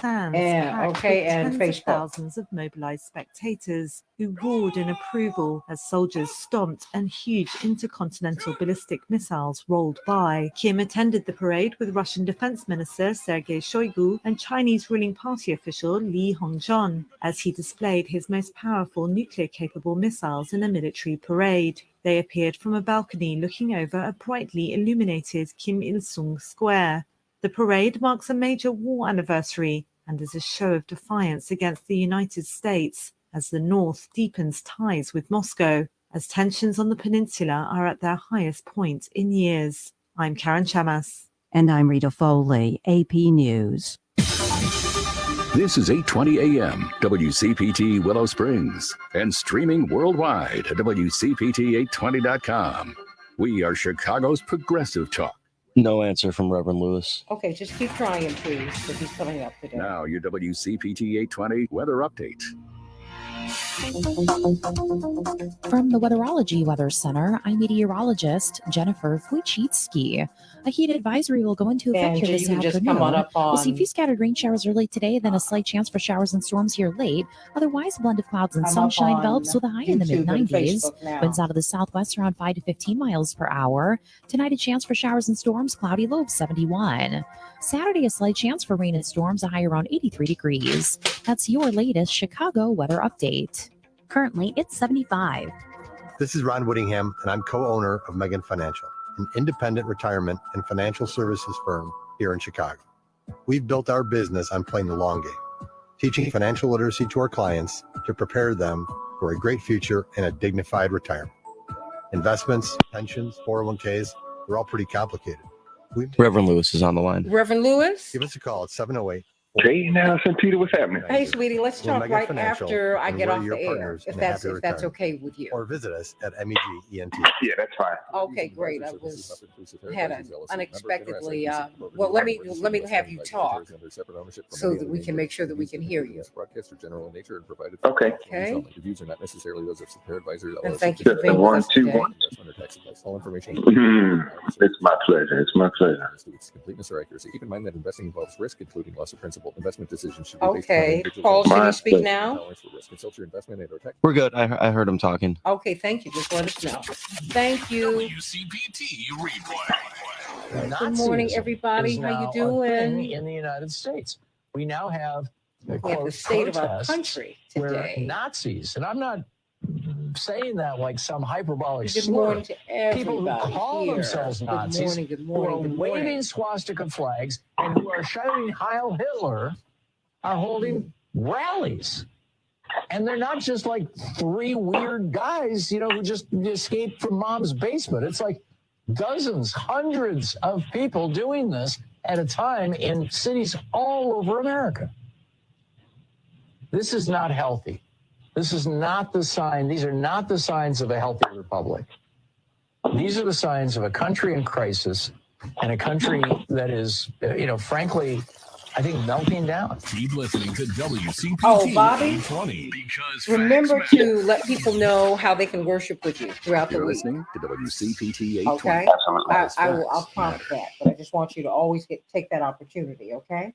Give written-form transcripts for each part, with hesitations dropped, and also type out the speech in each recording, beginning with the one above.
stands packed with tens of thousands of mobilized spectators who roared in approval as soldiers stomped and huge intercontinental ballistic missiles rolled by. Kim attended the parade with Russian Defense Minister Sergei Shoigu and Chinese ruling party official Li Hongzhon as he displayed his most powerful nuclear-capable missiles in a military parade. They appeared from a balcony looking over a brightly illuminated Kim Il-sung Square. The parade marks a major war anniversary and is a show of defiance against the United States as the North deepens ties with Moscow, as tensions on the peninsula are at their highest point in years. I'm Karen Chamas. And I'm Rita Foley, AP News. This is 8:20 a.m. WCPT Willow Springs and streaming worldwide at WCPT820.com. We are Chicago's progressive talk. No answer from Reverend Lewis. Okay, just keep trying, please, because he's coming up today. Now your WCPT 820 weather update. From the Weatherology Weather Center, I'm meteorologist Jennifer Wojcicki. A heat advisory will go into effect here this afternoon. We'll see a few scattered rain showers early today, then a slight chance for showers and storms here late. Otherwise, a blend of clouds and sunshine develops with a high in the mid-90s. Winds out of the southwest around 5 to 15 miles per hour. Tonight, a chance for showers and storms, cloudy, low of 71. Saturday, a slight chance for rain and storms, a high around 83 degrees. That's your latest Chicago weather update. Currently, it's 75. This is Ron Whittingham, and I'm co-owner of Megan Financial, an independent retirement and financial services firm here in Chicago. We've built our business on playing the long game, teaching financial literacy to our clients to prepare them for a great future and a dignified retirement. Investments, pensions, 401ks, they're all pretty complicated. Reverend Lewis is on the line. Reverend Lewis? Give us a call at 708. Hey, now, Santita, what's happening? Hey, sweetie, let's talk right after I get off the air, if that's okay with you. Or visit us at MEGENT. Yeah, that's fine. Okay, great. I had an unexpectedly. Well, let me have you talk so that we can make sure that we can hear you. Okay. Okay. And thank you for being with us today. It's my pleasure. It's my pleasure. Keep in mind that investing involves risk, including loss of principal. Investment decisions should be okay. Paul, can you speak now? We're good. I heard him talking. Okay, thank you. Just let us know. Thank you. WCPT replay. Good morning, everybody. How you doing? In the United States, we now have the state of our country today. Where Nazis, and I'm not saying that like some hyperbolic Good morning to people who call themselves Nazis, who are waving swastika flags and who are shouting Heil Hitler, are holding rallies. And they're not just like three weird guys, who just escaped from mom's basement. It's like dozens, hundreds of people doing this at a time in cities all over America. This is not healthy. This is not the sign. These are not the signs of a healthy republic. These are the signs of a country in crisis and a country that is, frankly, I think melting down. Keep listening to WCPT. Oh, Bobby, because remember to let people know how they can worship with you throughout the week. Listening to WCPT 820. Okay, I'll prompt that, but I just want you to always take that opportunity. Okay.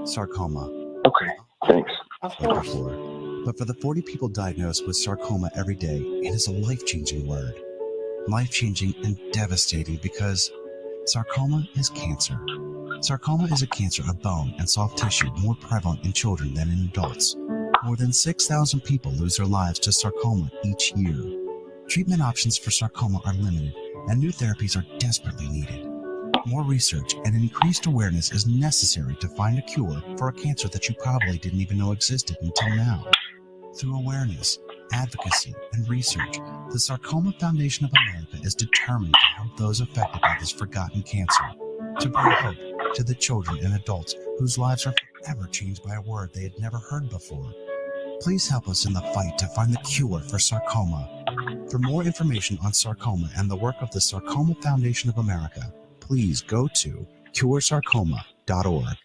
Sarcoma. Okay, thanks. Of course. But for the 40 people diagnosed with sarcoma every day, it is a life-changing word. Life-changing and devastating because sarcoma is cancer. Sarcoma is a cancer of bone and soft tissue more prevalent in children than in adults. More than 6,000 people lose their lives to sarcoma each year. Treatment options for sarcoma are limited, and new therapies are desperately needed. More research and increased awareness is necessary to find a cure for a cancer that you probably didn't even know existed until now. Through awareness, advocacy, and research, the Sarcoma Foundation of America is determined to help those affected by this forgotten cancer, to bring hope to the children and adults whose lives are forever changed by a word they had never heard before. Please help us in the fight to find the cure for sarcoma. For more information on sarcoma and the work of the Sarcoma Foundation of America, please go to curesarcoma.org.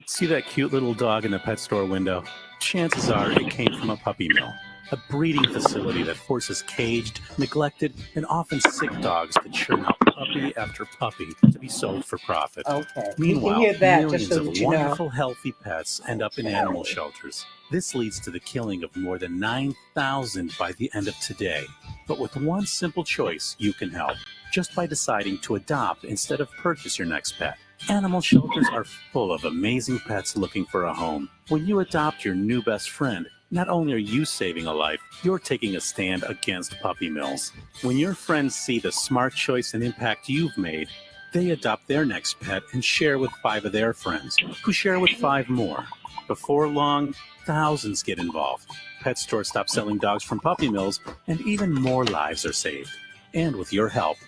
See that cute little dog in the pet store window? Chances are it came from a puppy mill, a breeding facility that forces caged, neglected, and often sick dogs to churn out puppy after puppy to be sold for profit. Okay. Meanwhile, you can hear that millions just so of that you know. wonderful, healthy pets end up in animal shelters. This leads to the killing of more than 9,000 by the end of today. But with one simple choice, you can help, just by deciding to adopt instead of purchase your next pet. Animal shelters are full of amazing pets looking for a home. When you adopt your new best friend, not only are you saving a life, you're taking a stand against puppy mills. When your friends see the smart choice and impact you've made, they adopt their next pet and share with 5 of their friends, who share with 5 more. Before long, thousands get involved. Pet stores stop selling dogs from puppy mills, and even more lives are saved. And with your help,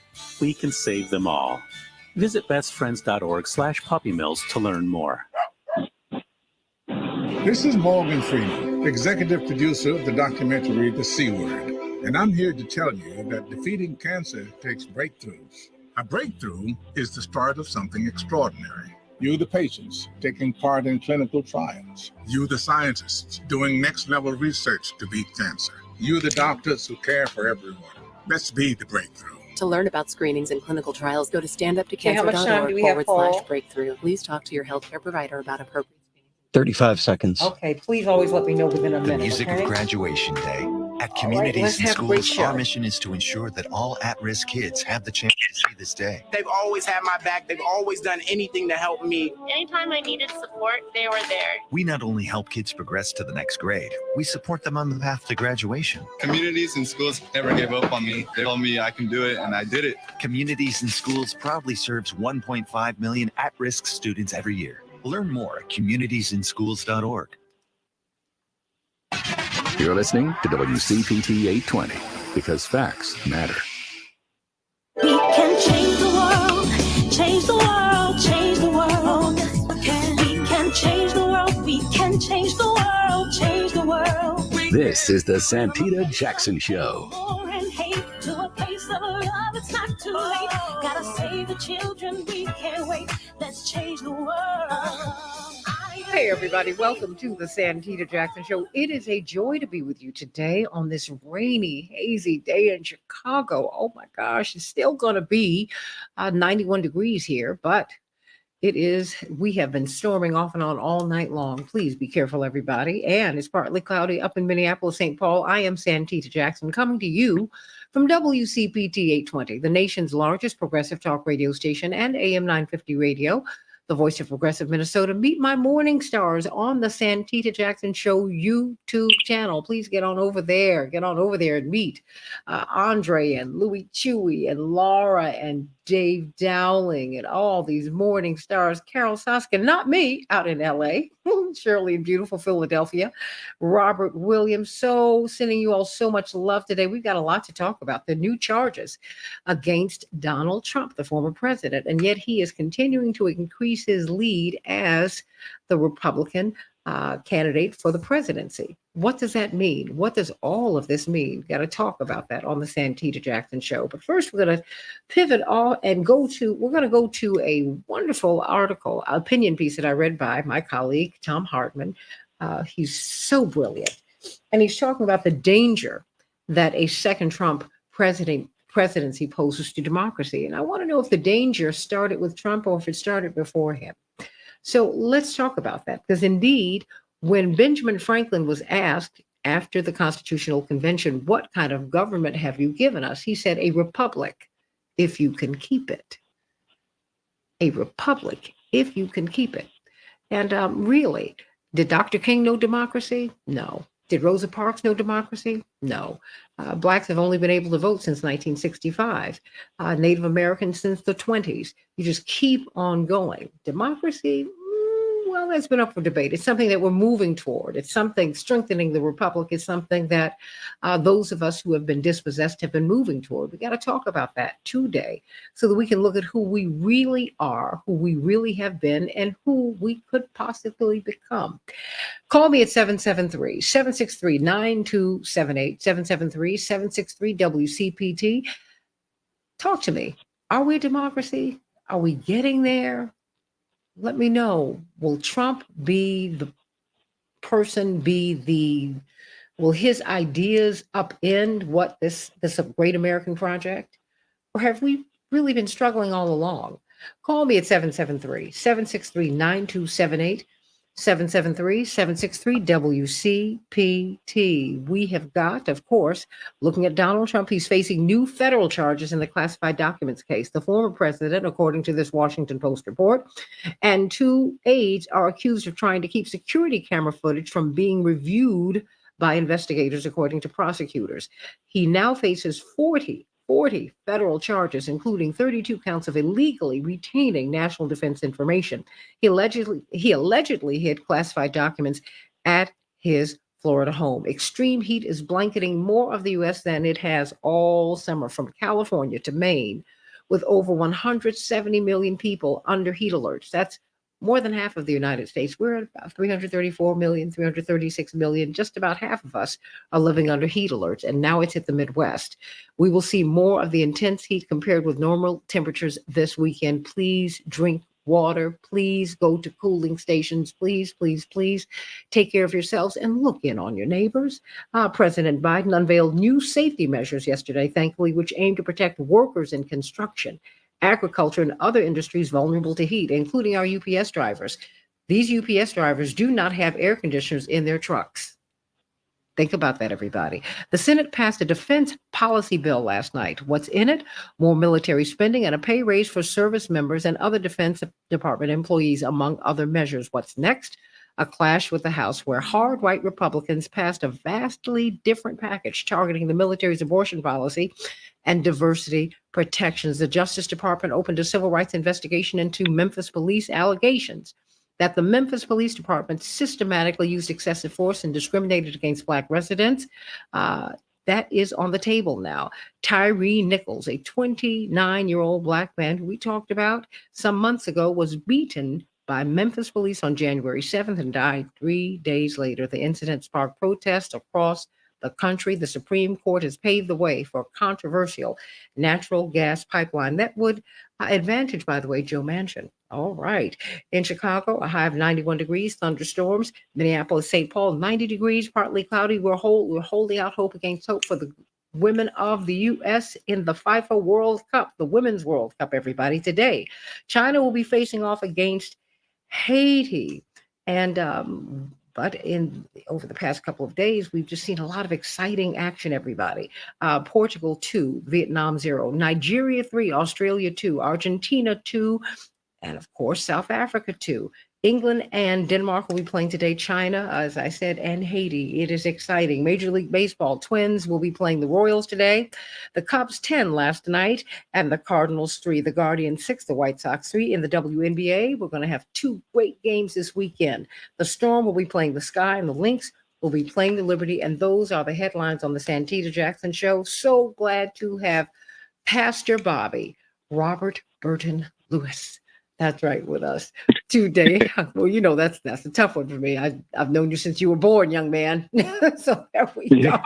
we can save them all. Visit bestfriends.org/puppymills to learn more. This is Morgan Freeman, executive producer of the documentary The C Word, and I'm here to tell you that defeating cancer takes breakthroughs. A breakthrough is the start of something extraordinary. You, the patients, taking part in clinical trials. You, the scientists, doing next-level research to beat cancer. You, the doctors who care for everyone. Let's be the breakthrough. To learn about screenings and clinical trials, go to How much time do we have, Paul? standuptocancer.org/breakthrough. Please talk to your healthcare provider about appropriate. 35 seconds. Okay, please always let me know within a minute. The music okay? of graduation day. At All Communities right, and let's have a great Schools, show. our mission is to ensure that all at-risk kids have the chance to see this day. They've always had my back. They've always done anything to help me. Anytime I needed support, they were there. We not only help kids progress to the next grade, we support them on the path to graduation. Communities and Schools never gave up on me. They told me I can do it, and I did it. Communities and Schools proudly serves 1.5 million at-risk students every year. Learn more at communitiesandschools.org. You're listening to WCPT 820 because facts matter. We can change the world, change the world, change the world. We can change the world, we can change the world, change the world. This is the Santita Jackson Show. War and hate to a place of love, it's not too late. Gotta save the children, we can't wait. Let's change the world. Hey, everybody. Welcome to the Santita Jackson Show. It is a joy to be with you today on this rainy, hazy day in Chicago. Oh, my gosh. It's still going to be 91 degrees here, but we have been storming off and on all night long. Please be careful, everybody. And it's partly cloudy up in Minneapolis, St. Paul. I am Santita Jackson coming to you from WCPT 820, the nation's largest progressive talk radio station and AM 950 radio. The voice of progressive Minnesota. Meet my morning stars on the Santita Jackson Show YouTube channel. Please get on over there. Get on over there and meet Andre and Louis Chewy and Laura and Dave Dowling and all these morning stars. Carol Soskin, not me, out in LA. Shirley in beautiful Philadelphia. Robert Williams. So sending you all so much love today. We've got a lot to talk about. The new charges against Donald Trump, the former president, and yet he is continuing to increase his lead as the Republican candidate for the presidency. What does that mean? What does all of this mean? We've got to talk about that on the Santita Jackson Show. But first, we're going to pivot all and we're going to go to a wonderful article, opinion piece that I read by my colleague, Tom Hartman. He's so brilliant. And he's talking about the danger that a second Trump presidency poses to democracy. And I want to know if the danger started with Trump or if it started before him. So let's talk about that, because indeed, when Benjamin Franklin was asked after the Constitutional Convention, what kind of government have you given us? He said, a republic, if you can keep it. A republic, if you can keep it. And really, did Dr. King know democracy? No. Did Rosa Parks know democracy? No. Blacks have only been able to vote since 1965. Native Americans since the 20s. You just keep on going. Democracy, well, that's been up for debate. It's something that we're moving toward. It's something strengthening the republic. It's something that those of us who have been dispossessed have been moving toward. We got to talk about that today so that we can look at who we really are, who we really have been, and who we could possibly become. Call me at 773-763-9278, 773-763-WCPT. Talk to me. Are we a democracy? Are we getting there? Let me know. Will Trump be the person, will his ideas upend what this great American project? Or have we really been struggling all along. Call me at 773-763-9278. 773-763-WCPT. We have got, of course, looking at Donald Trump, he's facing new federal charges in the classified documents case. The former president, according to this Washington Post report, and 2 aides are accused of trying to keep security camera footage from being reviewed by investigators, according to prosecutors. He now faces 40 federal charges, including 32 counts of illegally retaining national defense information. He allegedly hid classified documents at his Florida home. Extreme heat is blanketing more of the U.S. than it has all summer, from California to Maine, with over 170 million people under heat alerts. That's more than half of the United States. We're at about 334 million, 336 million. Just about half of us are living under heat alerts, and now it's hit the Midwest. We will see more of the intense heat compared with normal temperatures this weekend. Please drink water. Please go to cooling stations. Please, please, please take care of yourselves and look in on your neighbors. President Biden unveiled new safety measures yesterday, thankfully, which aim to protect workers in construction, agriculture, and other industries vulnerable to heat, including our UPS drivers. These UPS drivers do not have air conditioners in their trucks. Think about that, everybody. The Senate passed a defense policy bill last night. What's in it? More military spending and a pay raise for service members and other Defense Department employees, among other measures. What's next? A clash with the House, where hard right Republicans passed a vastly different package targeting the military's abortion policy and diversity protections. The Justice Department opened a civil rights investigation into Memphis police allegations that the Memphis Police Department systematically used excessive force and discriminated against Black residents. That is on the table now. Tyree Nichols, a 29-year-old Black man who we talked about some months ago, was beaten by Memphis police on January 7th and died 3 days later. The incident sparked protests across the country. The Supreme Court has paved the way for a controversial natural gas pipeline that would advantage, by the way, Joe Manchin. All right. In Chicago, a high of 91 degrees, thunderstorms. Minneapolis, St. Paul, 90 degrees, partly cloudy. We're holding out hope against hope for the women of the U.S. in the FIFA World Cup, the Women's World Cup, everybody. Today, China will be facing off against Haiti. And but over the past couple of days, we've just seen a lot of exciting action, everybody. Portugal 2, Vietnam 0, Nigeria 3, Australia 2, Argentina 2, and of course, South Africa 2. England and Denmark will be playing today. China, as I said, and Haiti. It is exciting. Major League Baseball, Twins will be playing the Royals today. The Cubs 10 last night, and the Cardinals 3, the Guardians 6, the White Sox 3. In the WNBA, we're going to have 2 great games this weekend. The Storm will be playing the Sky, and the Lynx will be playing the Liberty. And those are the headlines on the Santita Jackson Show. So glad to have Pastor Bobby Robert Burton Lewis. That's right, with us today. Well, you know, that's a tough one for me. I've known you since you were born, young man. So there we go.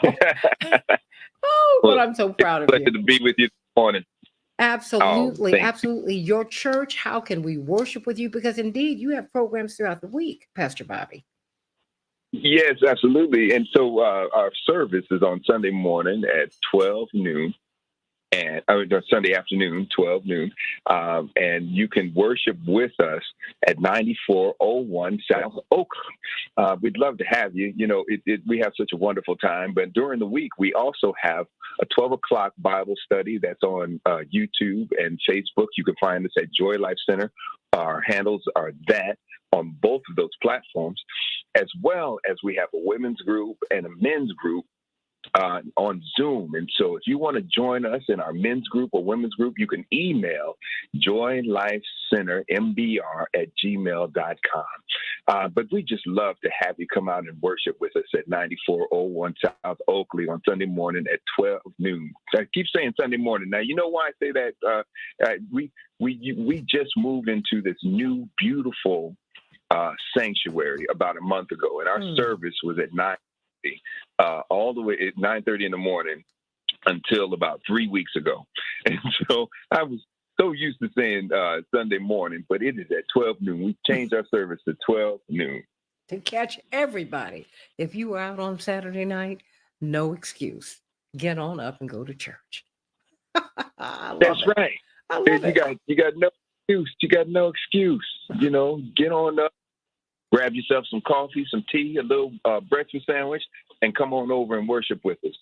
But I'm so proud of you. Pleasure to be with you this morning. Absolutely, absolutely. Your church, how can we worship with you? Because indeed, you have programs throughout the week, Pastor Bobby. Yes, absolutely. And so our service is on Sunday morning at 12 noon. And Sunday afternoon, 12 noon, and you can worship with us at 9401 South Oak. We'd love to have you. You know, we have such a wonderful time. But during the week, we also have a 12 o'clock Bible study that's on YouTube and Facebook. You can find us at Joy Life Center. Our handles are that on both of those platforms, as well as we have a women's group and a men's group on Zoom. And so if you want to join us in our men's group or women's group, you can email joylifecentermbr@gmail.com. But we just love to have you come out and worship with us at 9401 South Oakley on Sunday morning at 12 noon. So I keep saying Sunday morning. Now, you know why I say that? We just moved into this new, beautiful sanctuary about a month ago, and our service was at 9. All the way at 9:30 in the morning until about 3 weeks ago. And so I was so used to saying Sunday morning, but it is at 12 noon. We changed our service to 12 noon. To catch everybody. If you were out on Saturday night, no excuse. Get on up and go to church. That's right. I love it. You got no excuse. You got no excuse. You know, get on up, grab yourself some coffee, some tea, a little breakfast sandwich, and come on over and worship with us.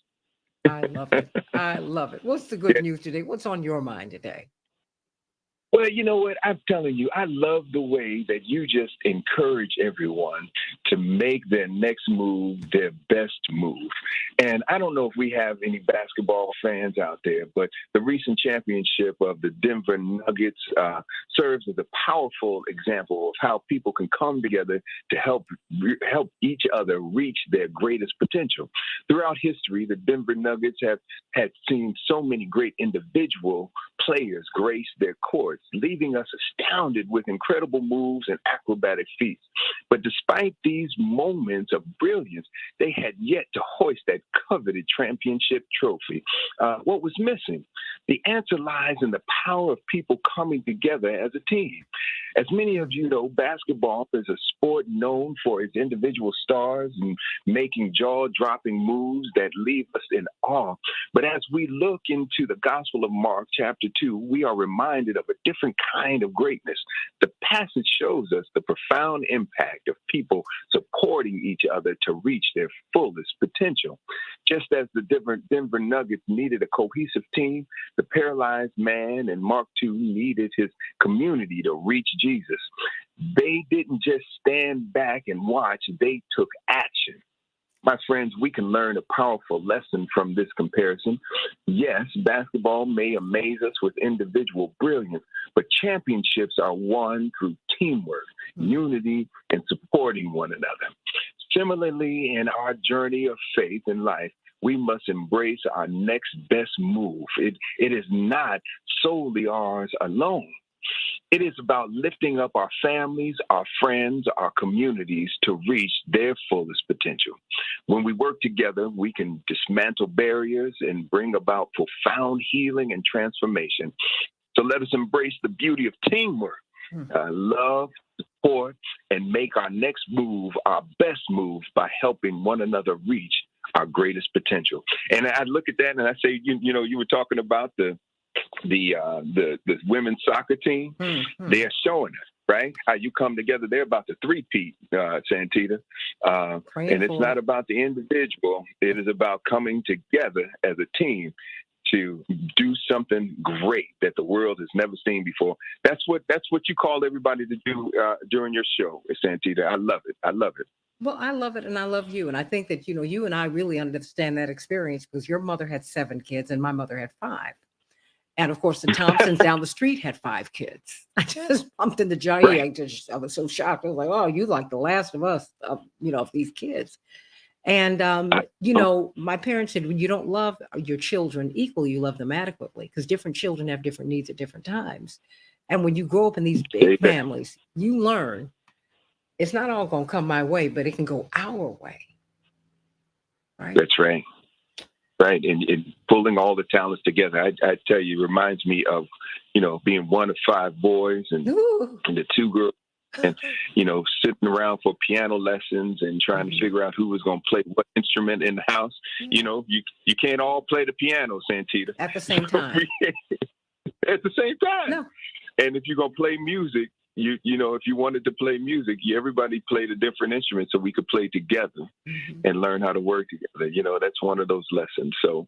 I love it. I love it. What's the good news today? What's on your mind today? Well, you know what? I'm telling you, I love the way that you just encourage everyone to make their next move their best move. And I don't know if we have any basketball fans out there, but the recent championship of the Denver Nuggets serves as a powerful example of how people can come together to help each other reach their greatest potential. Throughout history, the Denver Nuggets have had seen so many great individual players grace their courts, leaving us astounded with incredible moves and acrobatic feats. But despite these moments of brilliance, they had yet to hoist that coveted championship trophy. What was missing? The answer lies in the power of people coming together as a team. As many of you know, basketball is a sport known for its individual stars and making jaw-dropping moves that leave us in awe. But as we look into the Gospel of Mark, chapter 2, we are reminded of a different kind of greatness. The passage shows us the profound impact of people supporting each other to reach their fullest potential. Just as the Denver Nuggets needed a cohesive team, the paralyzed man in Mark 2 needed his community to reach Jesus. They didn't just stand back and watch, they took action. My friends, we can learn a powerful lesson from this comparison. Yes, basketball may amaze us with individual brilliance, but championships are won through teamwork, unity, and supporting one another. Similarly, in our journey of faith in life, we must embrace our next best move. It is not solely ours alone. It is about lifting up our families, our friends, our communities to reach their fullest potential. When we work together, we can dismantle barriers and bring about profound healing and transformation. So let us embrace the beauty of teamwork, love, support, and make our next move our best move by helping one another reach our greatest potential. And I look at that and I say, you were talking about the women's soccer team. They are showing us, right, how you come together. They're about to three-peat, Santita. And it's not about the individual. It is about coming together as a team to do something great that the world has never seen before. That's what you call everybody to do during your show, Santita. I love it. I love it. Well, I love it, and I love you. And I think that, you and I really understand that experience because your mother had 7 kids and my mother had 5. And of course, the Thompsons down the street had 5 kids. I just bumped into Johnny. Right. I was so shocked. I was like, "Oh, you like the last of us, of these kids." And my parents said, when you don't love your children equally, you love them adequately, because different children have different needs at different times. And when you grow up in these big families, you learn it's not all going to come my way, but it can go our way. Right. That's right. Right. And pulling all the talents together. I tell you, it reminds me of, being one of 5 boys and the 2 girls and, sitting around for piano lessons and trying to figure out who was going to play what instrument in the house. You can't all play the piano, Santita. At the same time. At the same time. No. And if you're going to play music, if you wanted to play music, everybody played a different instrument so we could play together and learn how to work together. That's one of those lessons. So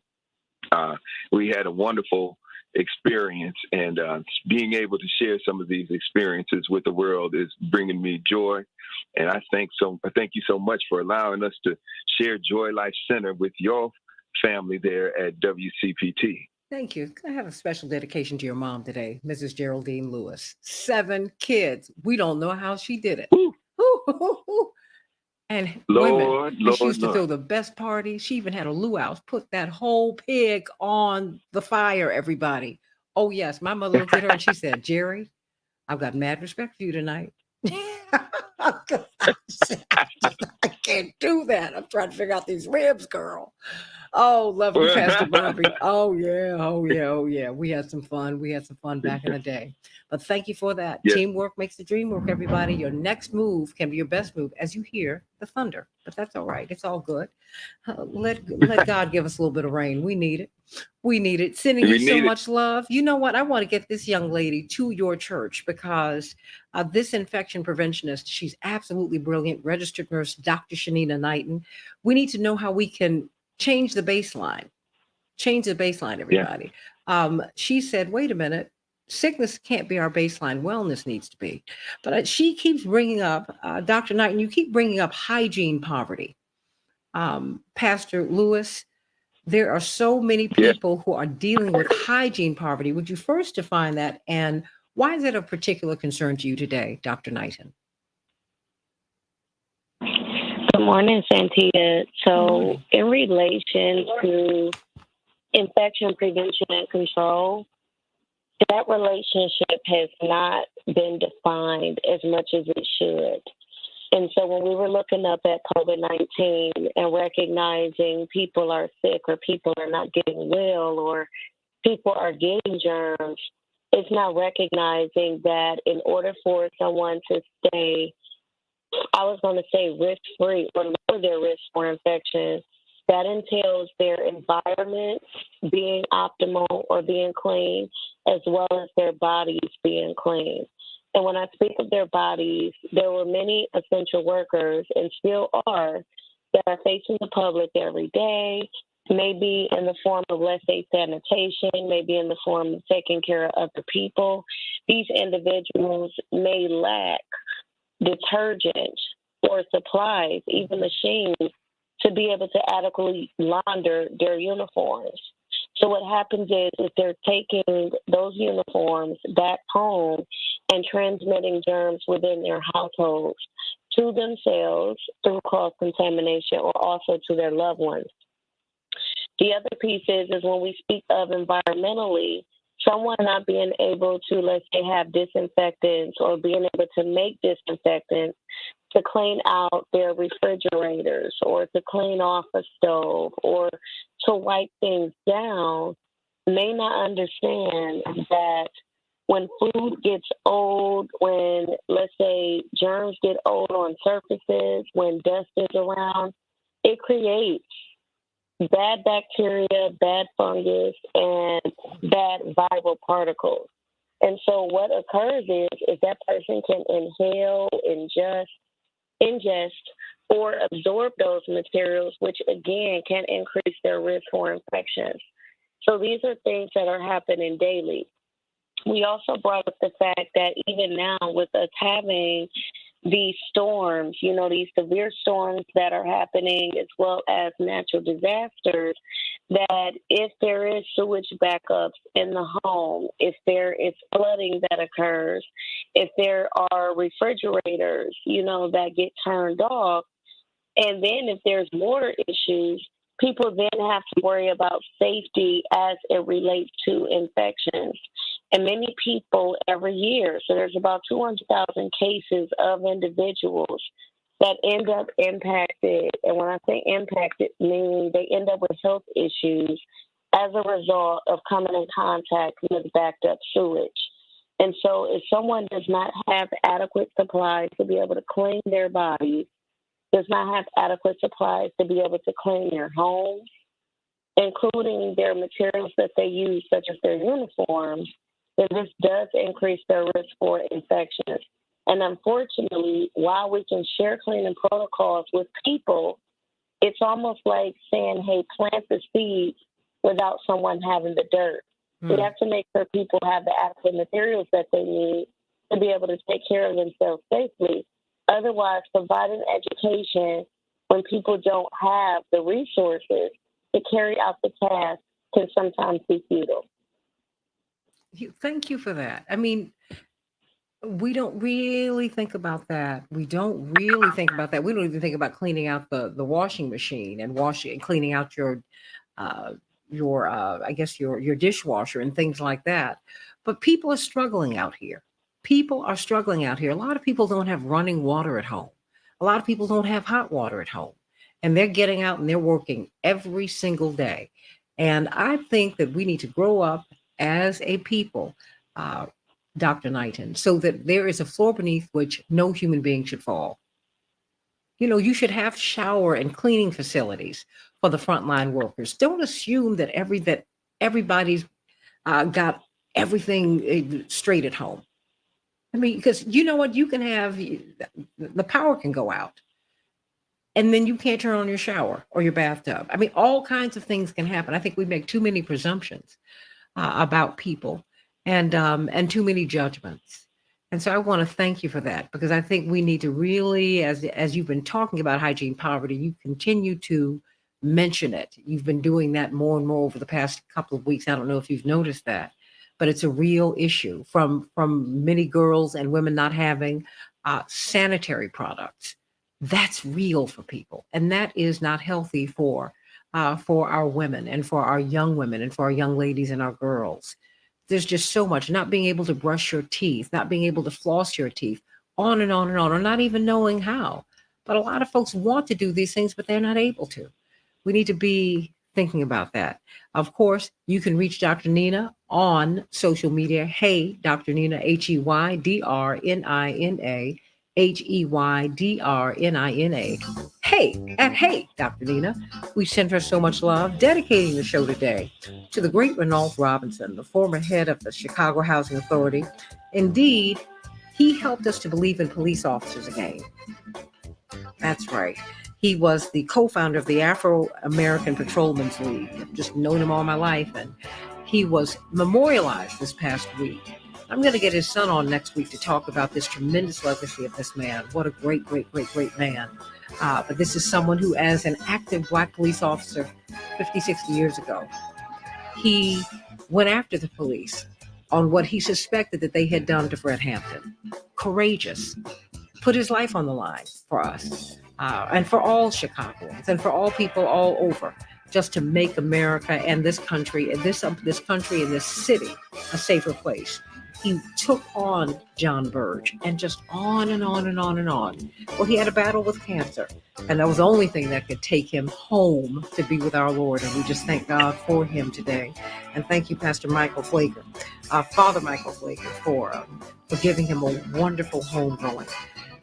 we had a wonderful experience, and being able to share some of these experiences with the world is bringing me joy. And I thank you so much for allowing us to share Joy Life Center with your family there at WCPT. Thank you. I have a special dedication to your mom today, Mrs. Geraldine Lewis. 7 kids. We don't know how she did it. And she used to throw the best parties. She even had a luau. Put that whole pig on the fire, everybody. Oh, yes. My mother looked at her and she said, Jerry, I've got mad respect for you tonight. I can't do that. I'm trying to figure out these ribs, girl. Oh, love you, Pastor Bobby. Oh yeah, oh yeah, oh yeah. We had some fun. We had some fun back in the day. But thank you for that. Yes. Teamwork makes the dream work, everybody. Your next move can be your best move as you hear the thunder. But that's all right. It's all good. Let God give us a little bit of rain. We need it. We need it. Sending you so much love. You know what? I want to get this young lady to your church because this infection preventionist, she's absolutely brilliant. Registered nurse, Dr. Shanina Knighton. We need to know how we can change the baseline. Change the baseline, everybody. She said, wait a minute. Sickness can't be our baseline. Wellness needs to be. But she keeps bringing up, Dr. Knighton, you keep bringing up hygiene poverty. Pastor Lewis, there are so many people who are dealing with hygiene poverty. Would you first define that? And why is it of particular concern to you today, Dr. Knighton? Good morning, Santita. So in relation to infection prevention and control, that relationship has not been defined as much as it should. And so when we were looking up at COVID-19 and recognizing people are sick or people are not getting well or people are getting germs, it's not recognizing that in order for someone to stay, I was going to say risk-free or lower their risk for infection, that entails their environment being optimal or being clean, as well as their bodies being clean. And when I speak of their bodies, there were many essential workers and still are that are facing the public every day, maybe in the form of, let's say, sanitation, maybe in the form of taking care of other people. These individuals may lack detergent or supplies, even machines, to be able to adequately launder their uniforms. So what happens is they're taking those uniforms back home and transmitting germs within their households to themselves through cross-contamination or also to their loved ones. The other piece is when we speak of environmentally, someone not being able to, let's say, have disinfectants or being able to make disinfectants to clean out their refrigerators or to clean off a stove or to wipe things down may not understand that when food gets old, when, let's say, germs get old on surfaces, when dust is around, it creates bad bacteria, bad fungus, and bad viral particles. And so what occurs is that person can inhale, ingest, or absorb those materials, which again can increase their risk for infections. So these are things that are happening daily. We also brought up the fact that even now with us having these storms, these severe storms that are happening as well as natural disasters, that if there is sewage backups in the home, if there is flooding that occurs, if there are refrigerators, that get turned off, and then if there's water issues, people then have to worry about safety as it relates to infections. And many people every year, so there's about 200,000 cases of individuals that end up impacted. And when I say impacted, meaning they end up with health issues as a result of coming in contact with backed up sewage. And so if someone does not have adequate supplies to be able to clean their body, does not have adequate supplies to be able to clean their homes, including their materials that they use, such as their uniforms, then this does increase their risk for infections. And unfortunately, while we can share cleaning protocols with people, it's almost like saying, hey, plant the seeds without someone having the dirt. We have to make sure people have the adequate materials that they need to be able to take care of themselves safely. Otherwise, providing education when people don't have the resources to carry out the task can sometimes be futile. Thank you for that. I mean, we don't really think about that. We don't really think about that. We don't even think about cleaning out the washing machine and cleaning out your I guess your dishwasher and things like that. But people are struggling out here. People are struggling out here. A lot of people don't have running water at home. A lot of people don't have hot water at home. and they're getting out and they're working every single day. And I think that we need to grow up as a people, uh, Dr. Knighton, so that there is a floor beneath which no human being should fall. You know, you should have shower and cleaning facilities for the frontline workers. Don't assume that everybody's got everything straight at home. I mean, because you know what, you can have the power can go out, and then you can't turn on your shower or your bathtub. I mean, all kinds of things can happen. I think we make too many presumptions about people, and too many judgments. And so I want to thank you for that, because I think we need to really, as you've been talking about hygiene poverty, you continue to mention it. You've been doing that more and more over the past couple of weeks. I don't know if you've noticed that, but it's a real issue from many girls and women not having sanitary products. That's real for people, and that is not healthy for our women and for our young women and for our young ladies and our girls. There's just so much not being able to brush your teeth, not being able to floss your teeth, on and on and on, or not even knowing how. But a lot of folks want to do these things, but they're not able to. We need to be thinking about that. Of course, you can reach Dr. Nina on social media. Hey, Dr. Nina, HeydrNina, HeydrNina. Hey, Dr. Nina. We send her so much love, dedicating the show today to the great Ranulph Robinson, the former head of the Chicago Housing Authority. Indeed, he helped us to believe in police officers again. That's right. He was the co-founder of the Afro-American Patrolmen's League. I've just known him all my life, and he was memorialized this past week. I'm going to get his son on next week to talk about this tremendous legacy of this man. What a great, great, great, great man. But this is someone who, as an active Black police officer 50, 60 years ago, he went after the police on what he suspected that they had done to Fred Hampton. Courageous. Put his life on the line for us, and for all Chicagoans and for all people all over, just to make America and this country and this country and this city a safer place. He took on John Burge, and just on and on and on and on. Well, he had a battle with cancer, and that was the only thing that could take him home to be with our Lord. And we just thank God for him today. And thank you, Pastor Michael Flaker, Father Michael Flaker, for giving him a wonderful home going.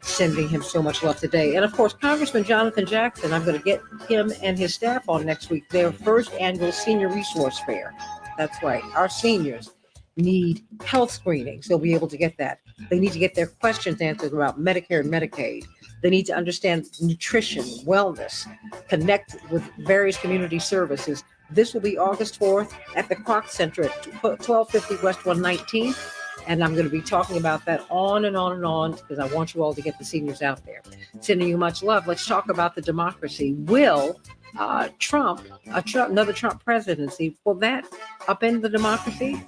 Sending him so much love today. And of course, Congressman Jonathan Jackson, I'm going to get him and his staff on next week, their first annual senior resource fair. That's right. Our seniors need health screenings. They'll be able to get that. They need to get their questions answered about Medicare and Medicaid. They need to understand nutrition, wellness, connect with various community services. This will be August 4th at the Kroc Center at 1250 West 119th. And I'm going to be talking about that on and on and on, because I want you all to get the seniors out there. Sending you much love. Let's talk about the democracy. Will another Trump presidency, will that upend the democracy?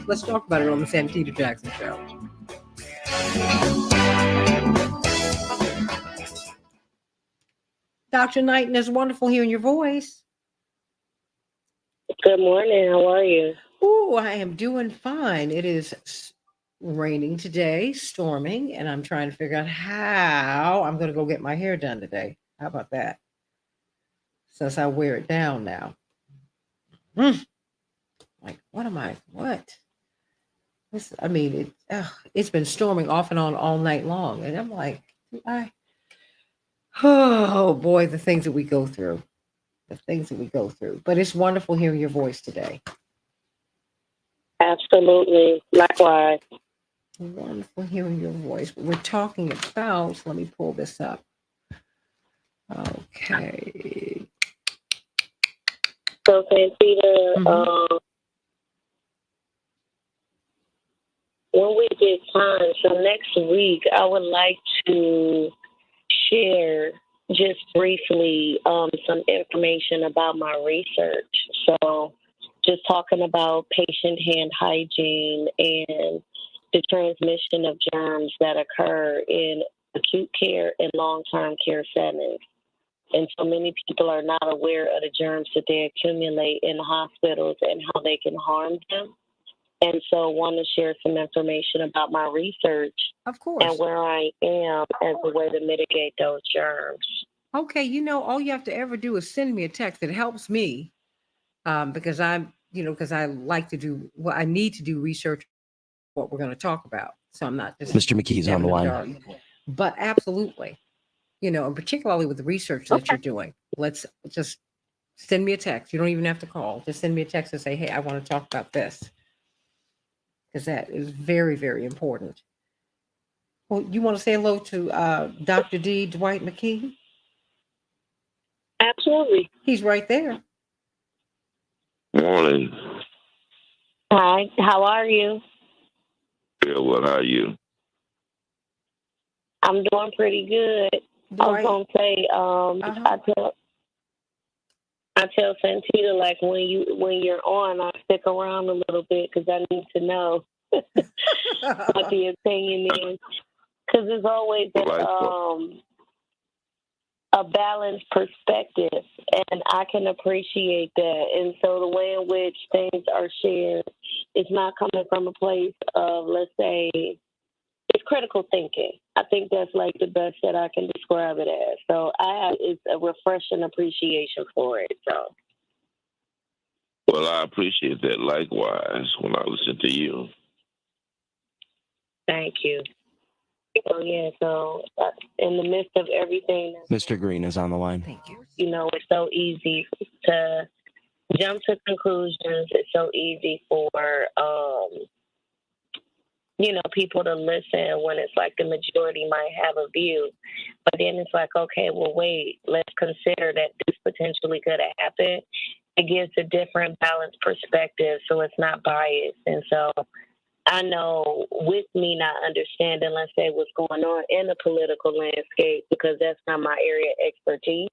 Let's talk about it on the Santita Jackson Show. Dr. Knighton, it's wonderful hearing your voice. Good morning. How are you? Oh, I am doing fine. It is raining today, storming, and I'm trying to figure out how I'm going to go get my hair done today. How about that? Since I wear it down now. Like, what? It's been storming off and on all night long. And I'm like, oh boy, the things that we go through. But it's wonderful hearing your voice today. Absolutely. Likewise. Wonderful hearing your voice. We're talking about, let me pull this up. Okay. So, Santita, when we get time, so next week, I would like to share just briefly some information about my research. So, just talking about patient hand hygiene and the transmission of germs that occur in acute care and long-term care settings. And so many people are not aware of the germs that they accumulate in hospitals and how they can harm them. And so I want to share some information about my research, of course, and where I am as a way to mitigate those germs. Okay, all you have to ever do is send me a text. It helps me because because I like to do I need to do research what we're going to talk about. So I'm not just Mr. McKee's on the line. dark. But absolutely, and particularly with the research that you're doing, let's just send me a text. You don't even have to call. Just send me a text and say, hey, I want to talk about this. Because that is very, very important. Well, you want to say hello to Dr. D. Dwight McKee? Absolutely. He's right there. Morning. Hi, how are you? Yeah, what are you? I'm doing pretty good. Dwight. I was gonna say, I tell Santita, like, when you're on, I stick around a little bit because I need to know what the opinion is. Because there's always a balanced perspective, and I can appreciate that. And so the way in which things are shared is not coming from a place of, let's say, it's critical thinking. I think that's like the best that I can describe it as. So it's a refreshing appreciation for it. So. Well, I appreciate that likewise when I listen to you. Thank you. So, yeah, in the midst of everything, Mr. Green is on the line. Thank you. It's so easy to jump to conclusions. It's so easy for, people to listen when it's like the majority might have a view. But then it's like, okay, well, wait, let's consider that this potentially could have happened. It gives a different balanced perspective, so it's not biased. And so I know with me not understanding, let's say, what's going on in the political landscape, because that's not my area of expertise,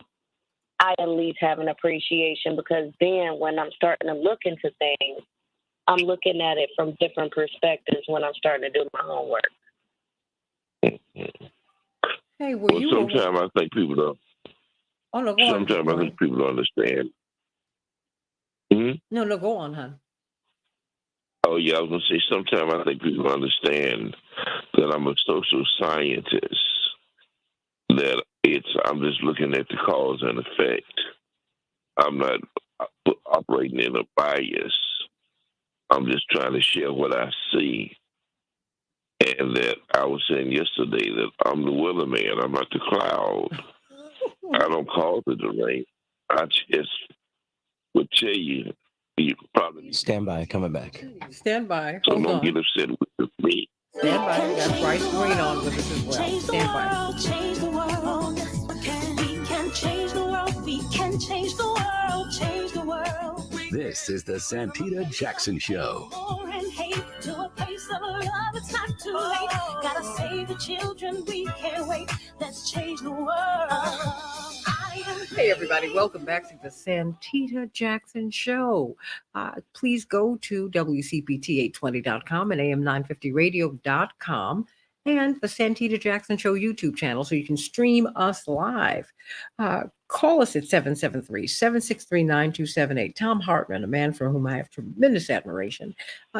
I at least have an appreciation, because then when I'm starting to look into things, I'm looking at it from different perspectives when I'm starting to do my homework. Hey, sometimes I think people don't. Oh, no, go on. Sometimes I think people don't understand. No, go on, hon. Oh, yeah, I was going to say, sometimes I think people understand that I'm a social scientist, that I'm just looking at the cause and effect. I'm not operating in a bias. I'm just trying to share what I see. And that I was saying yesterday that I'm the weather man. I'm not the cloud. I don't cause it to rain. I just would tell you, you probably stand by. Coming back. Stand by. So Hold don't on. get upset with me. Stand by. We got Bryce Green on with us as well. Stand by. Change the world. We can change the world. We can change the world. Change the world. This is the Santita Jackson Show. War and hate to a place of love. It's not too late. Gotta save the children. We can't wait. Let's change the world. Hey, everybody. Welcome back to the Santita Jackson Show. Please go to WCPT820.com and AM950radio.com and the Santita Jackson Show YouTube channel so you can stream us live. Call us at 773-763-9278. Tom Hartman, a man for whom I have tremendous admiration.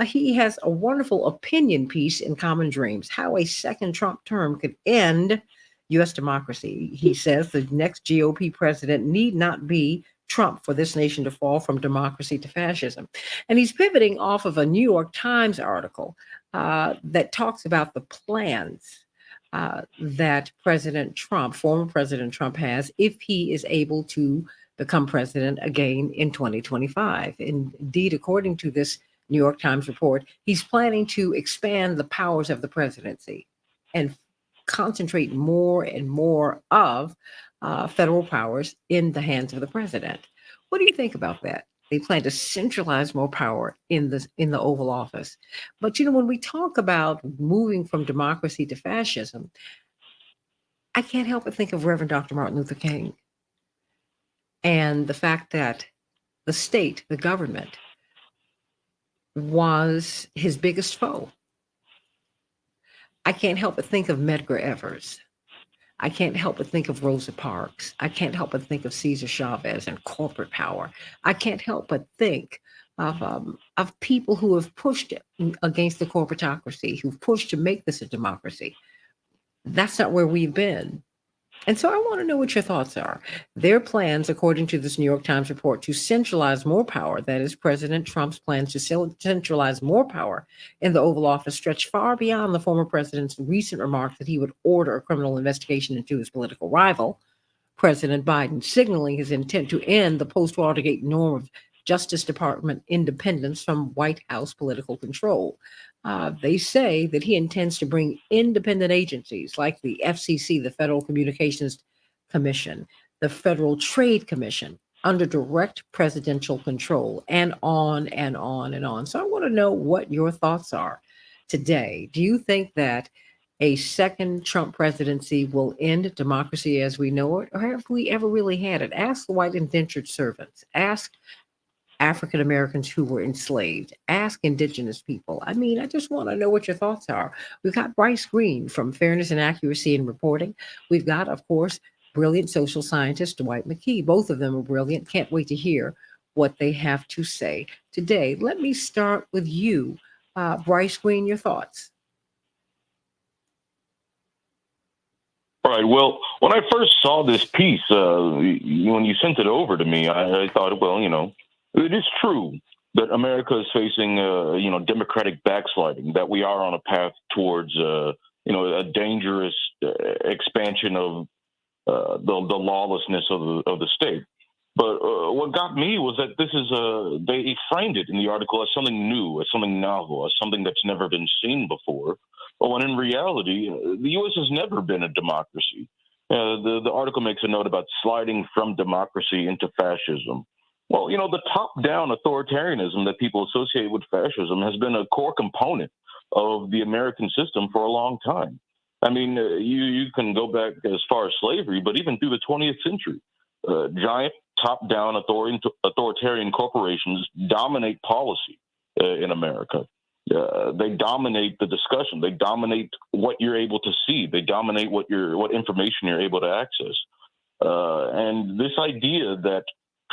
He has a wonderful opinion piece in Common Dreams, how a second Trump term could end U.S. democracy. He says the next GOP president need not be Trump for this nation to fall from democracy to fascism. And he's pivoting off of a New York Times article that talks about the plans that former President Trump has if he is able to become president again in 2025. Indeed, according to this New York Times report, he's planning to expand the powers of the presidency and concentrate more and more of federal powers in the hands of the president. What do you think about that? They plan to centralize more power in the Oval Office. But, when we talk about moving from democracy to fascism, I can't help but think of Reverend Dr. Martin Luther King and the fact that the state, the government, was his biggest foe. I can't help but think of Medgar Evers. I can't help but think of Rosa Parks. I can't help but think of Cesar Chavez and corporate power. I can't help but think of people who have pushed against the corporatocracy, who've pushed to make this a democracy. That's not where we've been. And so I want to know what your thoughts are. Their plans, according to this New York Times report, to centralize more power, that is, President Trump's plans to centralize more power in the Oval Office, stretch far beyond the former president's recent remark that he would order a criminal investigation into his political rival, President Biden, signaling his intent to end the post Watergate norm of Justice Department independence from White House political control. They say that he intends to bring independent agencies like the FCC, the Federal Communications Commission, the Federal Trade Commission, under direct presidential control, and on and on and on. So I want to know what your thoughts are today. Do you think that a second Trump presidency will end democracy as we know it, or have we ever really had it? Ask the white indentured servants. Ask African Americans who were enslaved. Ask indigenous people. I mean, I just want to know what your thoughts are. We've got Bryce Green from Fairness and Accuracy in Reporting. We've got, of course, brilliant social scientist Dwight McKee. Both of them are brilliant. Can't wait to hear what they have to say today. Let me start with you, Bryce Green, your thoughts. All right. Well, when I first saw this piece, when you sent it over to me, I thought, well, it is true that America is facing, democratic backsliding, that we are on a path towards, a dangerous expansion of the lawlessness of the state. But what got me was that this is they framed it in the article as something new, as something novel, as something that's never been seen before. But when in reality, the U.S. has never been a democracy. The article makes a note about sliding from democracy into fascism. Well, the top-down authoritarianism that people associate with fascism has been a core component of the American system for a long time. I mean, you can go back as far as slavery, but even through the 20th century, giant top-down authoritarian corporations dominate policy in America. They dominate the discussion. They dominate what you're able to see. They dominate what information you're able to access. And this idea that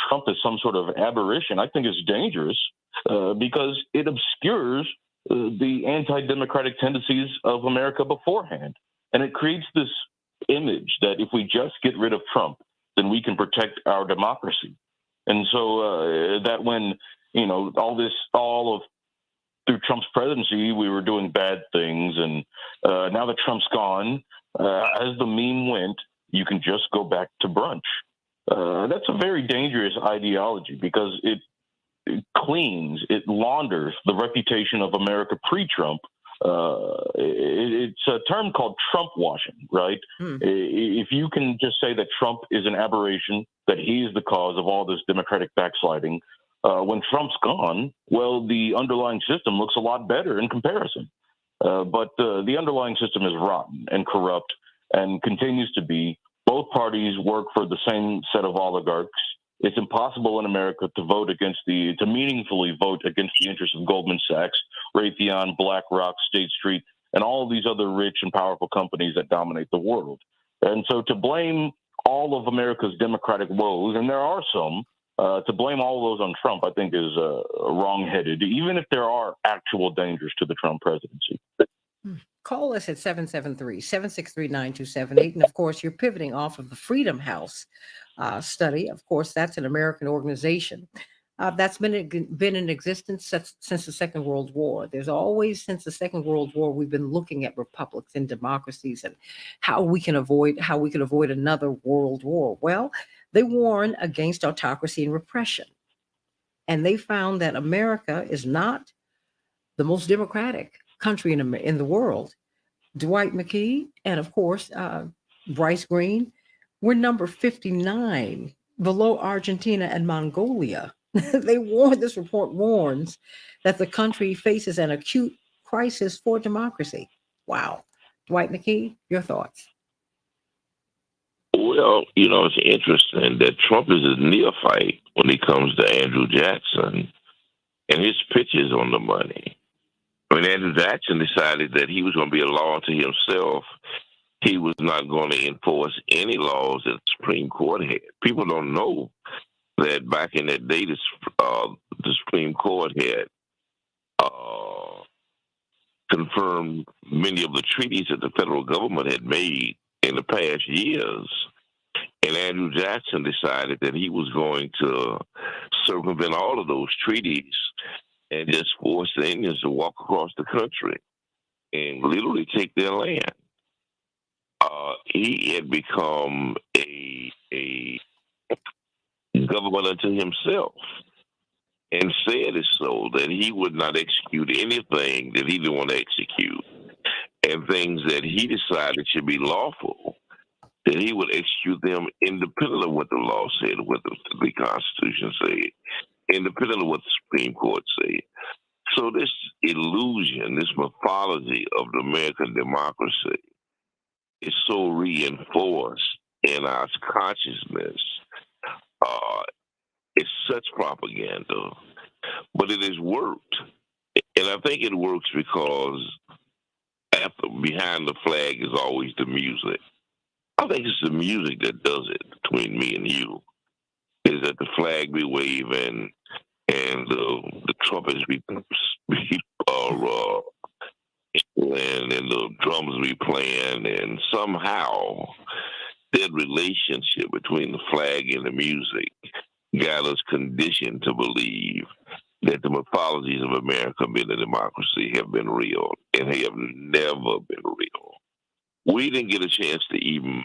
Trump is some sort of aberration, I think is dangerous because it obscures the anti-democratic tendencies of America beforehand. And it creates this image that if we just get rid of Trump, then we can protect our democracy. And so that when, through Trump's presidency, we were doing bad things. And now that Trump's gone, as the meme went, you can just go back to brunch. That's a very dangerous ideology because it cleans, it launders the reputation of America pre-Trump. It's a term called Trump washing, right? If you can just say that Trump is an aberration, that he is the cause of all this democratic backsliding, when Trump's gone, well, the underlying system looks a lot better in comparison. But the underlying system is rotten and corrupt and continues to be. Both parties work for the same set of oligarchs. It's impossible in America to meaningfully vote against the interests of Goldman Sachs, Raytheon, BlackRock, State Street, and all of these other rich and powerful companies that dominate the world. And so to blame all of America's democratic woes, and there are some, to blame all of those on Trump, I think is wrong-headed, even if there are actual dangers to the Trump presidency. Call us at 773-763-9278. And of course, you're pivoting off of the Freedom House study. Of course, that's an American organization that's been in existence since the Second World War. There's always, since the Second World War, we've been looking at republics and democracies and how we can avoid another world war. Well, they warn against autocracy and repression. And they found that America is not the most democratic country in the world. Dwight McKee and, of course, Bryce Green, we're number 59, below Argentina and Mongolia. This report warns that the country faces an acute crisis for democracy. Wow. Dwight McKee, your thoughts? Well, it's interesting that Trump is a neophyte when it comes to Andrew Jackson and his pitches on the money. When Andrew Jackson decided that he was going to be a law unto himself, he was not going to enforce any laws that the Supreme Court had. People don't know that back in that day, the Supreme Court had confirmed many of the treaties that the federal government had made in the past years. And Andrew Jackson decided that he was going to circumvent all of those treaties and just force the Indians to walk across the country and literally take their land. He had become a government unto himself and said it so that he would not execute anything that he didn't want to execute, and things that he decided should be lawful, that he would execute them independent of what the law said, what the Constitution said, independent of what the Supreme Court said. So this illusion, this mythology of the American democracy is so reinforced in our consciousness. It's such propaganda, but it has worked. And I think it works because behind the flag is always the music. I think it's the music that does it between me and you. Is that the flag be waving and the trumpets be and the drums be playing, and somehow that relationship between the flag and the music got us conditioned to believe that the mythologies of America being a democracy have been real, and they have never been real. We didn't get a chance to even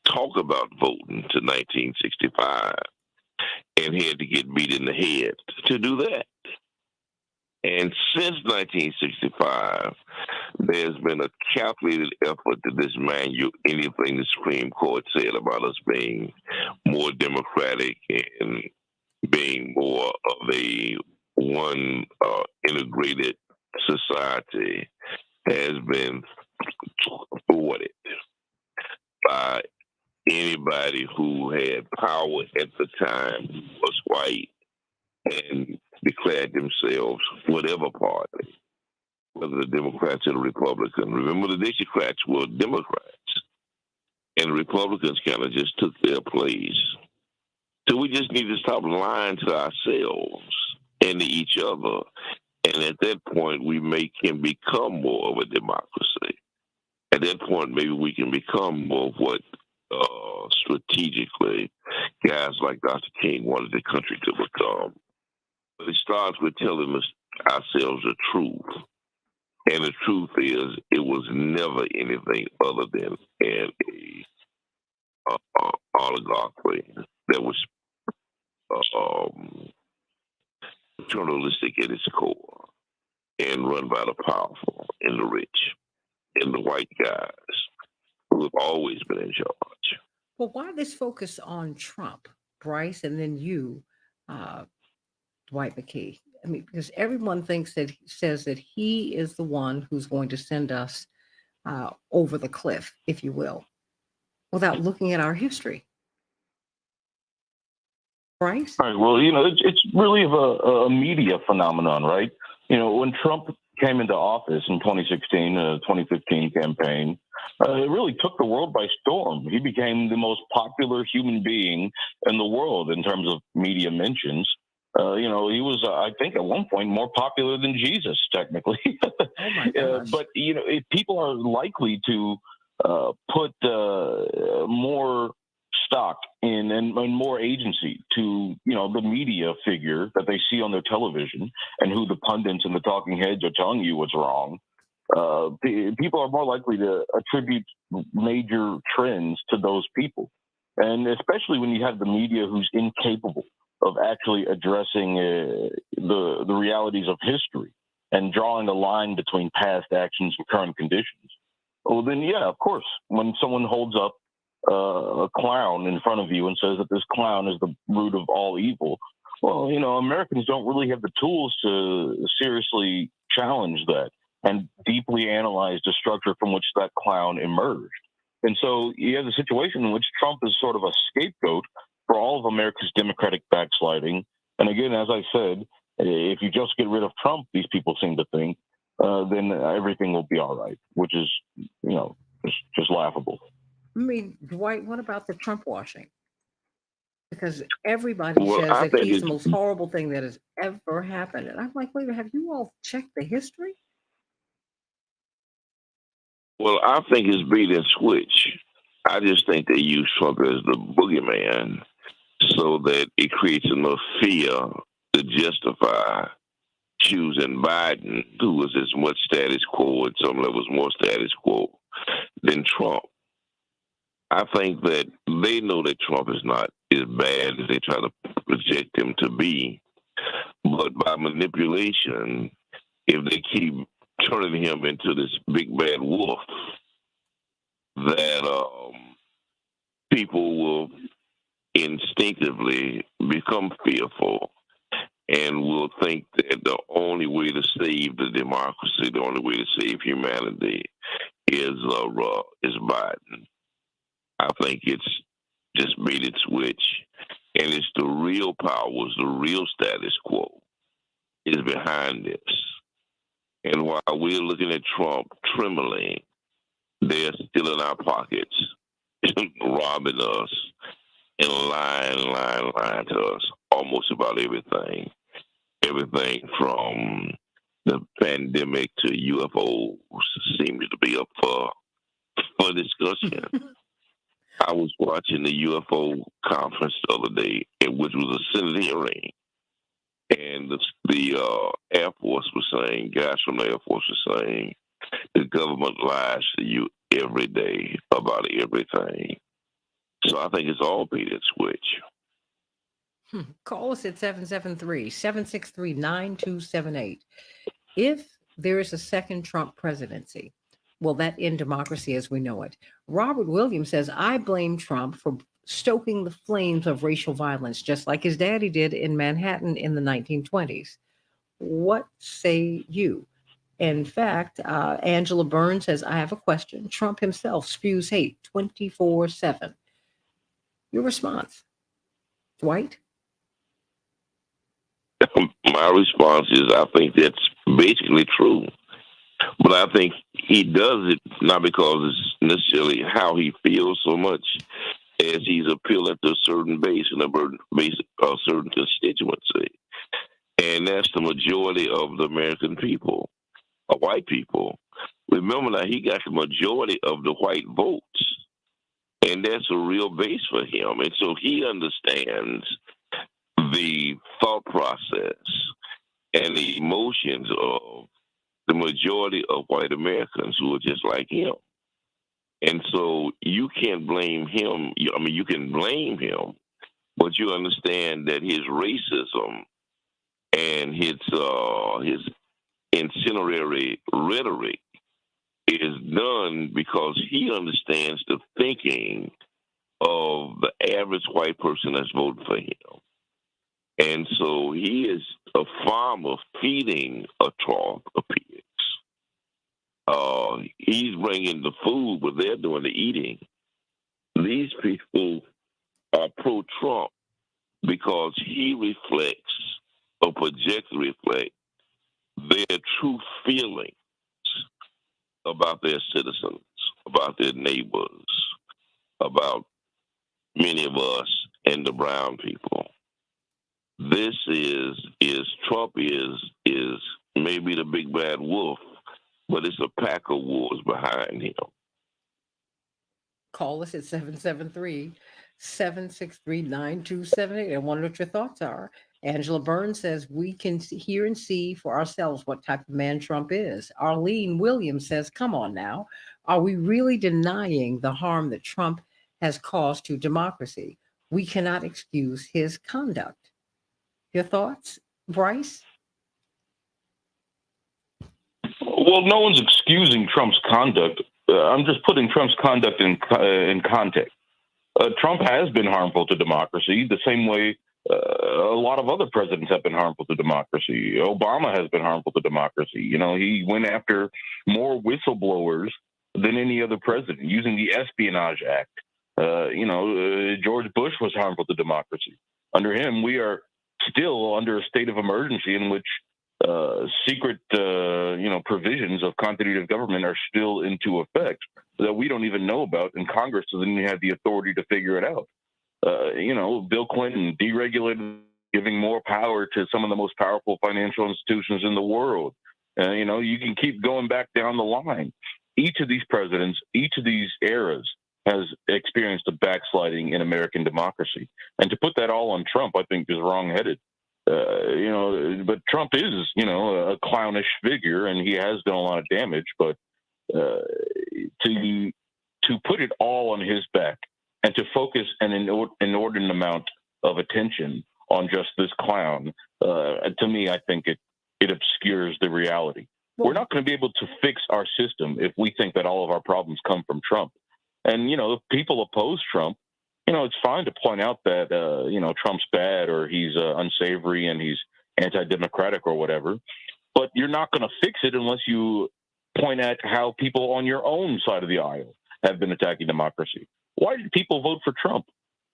talk about voting to 1965 and had to get beat in the head to do that. And since 1965, there's been a calculated effort to dismantle anything the Supreme Court said about us being more democratic and being more of a one integrated society has been thwarted by anybody who had power at the time who was white and declared themselves whatever party, whether the Democrats or the Republicans. Remember, the Dixiecrats were Democrats, and the Republicans kind of just took their place. So we just need to stop lying to ourselves and to each other. And at that point, we can become more of a democracy. At that point, maybe we can become more of what strategically guys like Dr. King wanted the country to become. But it starts with telling us ourselves the truth. And the truth is, it was never anything other than an oligarchy that was paternalistic at its core and run by the powerful and the rich and the white guys who have always been in charge. Well, why this focus on Trump, Bryce, and then you, Dwight McKee? I mean, because everyone says that he is the one who's going to send us over the cliff, if you will, without looking at our history. Bryce? All right. Well, it's really of a media phenomenon, right? When Trump came into office in 2016, 2015 campaign, it really took the world by storm. He became the most popular human being in the world in terms of media mentions. He was, I think, at one point more popular than Jesus, technically. Oh my gosh. But if people are likely to put more stock in and more agency to the media figure that they see on their television and who the pundits and the talking heads are telling you what's wrong. People are more likely to attribute major trends to those people, and especially when you have the media who's incapable of actually addressing the realities of history and drawing a line between past actions and current conditions. Well, then, yeah, of course, when someone holds up a clown in front of you and says that this clown is the root of all evil, well, Americans don't really have the tools to seriously challenge that and deeply analyze the structure from which that clown emerged. And so you have a situation in which Trump is sort of a scapegoat for all of America's democratic backsliding. And again, as I said, if you just get rid of Trump, these people seem to think, then everything will be all right, which is, just laughable. I mean, Dwight, what about the Trump washing? Because everybody says that he's the most horrible thing that has ever happened. And I'm like, wait, have you all checked the history? Well, I think it's bait and switch. I just think they use Trump as the boogeyman so that it creates enough fear to justify choosing Biden, who was as much status quo, at some levels more status quo than Trump. I think that they know that Trump is not as bad as they try to project him to be, but by manipulation, if they keep turning him into this big bad wolf, that people will instinctively become fearful and will think that the only way to save the democracy, the only way to save humanity, is Biden. I think it's just made its switch, and it's the real powers, the real status quo, is behind this. And while we're looking at Trump trembling, they're still in our pockets, robbing us and lying to us almost about everything. Everything from the pandemic to UFOs seems to be up for discussion. I was watching the UFO conference the other day, which was a Senate hearing, and the Air Force was saying, guys from the Air Force were saying, the government lies to you every day about everything. So I think it's all bait and switch. Call us at 773-763-9278. If there is a second Trump presidency, will that end democracy as we know it? Robert Williams says, I blame Trump for stoking the flames of racial violence, just like his daddy did in Manhattan in the 1920s. What say you? In fact, Angela Burns says, I have a question. Trump himself spews hate 24/7. Your response, Dwight? My response is I think that's basically true. But I think he does it not because it's necessarily how he feels so much as he's appealing to a certain base and a certain constituency. And that's the majority of the American people, white people. Remember that he got the majority of the white votes. And that's a real base for him. And so he understands the thought process and the emotions of the majority of white Americans who are just like him. And so you can't blame him. I mean, you can blame him, but you understand that his racism and his incendiary rhetoric is done because he understands the thinking of the average white person that's voting for him. And so he is a farmer feeding a trough of pigs. He's bringing the food, but they're doing the eating. These people are pro-Trump because he reflects or projects to reflect their true feelings about their citizens, about their neighbors, about many of us and the brown people. This is Trump is maybe the big bad wolf, but it's a pack of wolves behind him. Call us at 773-763-9278. I wonder what your thoughts are. Angela Burns says we can hear and see for ourselves what type of man Trump is. Arlene Williams says, come on now. Are we really denying the harm that Trump has caused to democracy? We cannot excuse his conduct. Your thoughts, Bryce? Well, no one's excusing Trump's conduct. I'm just putting Trump's conduct in context. Trump has been harmful to democracy the same way a lot of other presidents have been harmful to democracy. Obama has been harmful to democracy. You know, he went after more whistleblowers than any other president using the Espionage Act. George Bush was harmful to democracy. Under him, we are still under a state of emergency in which secret, provisions of continuity of government are still into effect that we don't even know about, and Congress doesn't even have the authority to figure it out. Bill Clinton deregulated, giving more power to some of the most powerful financial institutions in the world. You can keep going back down the line. Each of these presidents, each of these eras has experienced a backsliding in American democracy. And to put that all on Trump, I think is wrongheaded. But Trump is, a clownish figure, and he has done a lot of damage. But to put it all on his back and to focus an inordinate amount of attention on just this clown, to me, I think it obscures the reality. We're not going to be able to fix our system if we think that all of our problems come from Trump. And, if people oppose Trump, it's fine to point out that, Trump's bad or he's unsavory and he's anti-democratic or whatever. But you're not going to fix it unless you point at how people on your own side of the aisle have been attacking democracy. Why did people vote for Trump?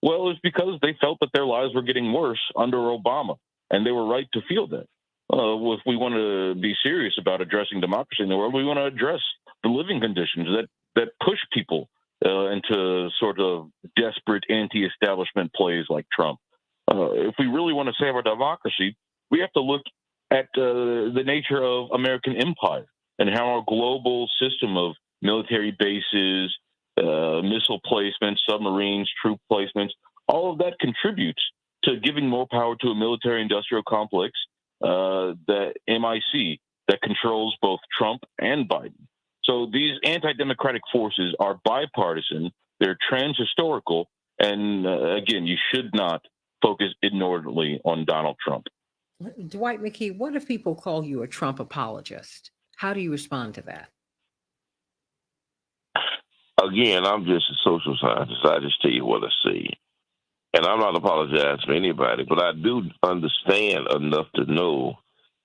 Well, it's because they felt that their lives were getting worse under Obama, and they were right to feel that. If we want to be serious about addressing democracy in the world, we want to address the living conditions that push people into sort of desperate anti-establishment plays like Trump. If we really want to save our democracy, we have to look at the nature of American empire and how our global system of military bases, missile placements, submarines, troop placements, all of that contributes to giving more power to a military-industrial complex, the MIC, that controls both Trump and Biden. So these anti-democratic forces are bipartisan, they're transhistorical, and again, you should not focus inordinately on Donald Trump. Dwight McKee, what if people call you a Trump apologist? How do you respond to that? Again, I'm just a social scientist. I just tell you what I see. And I'm not apologizing for anybody, but I do understand enough to know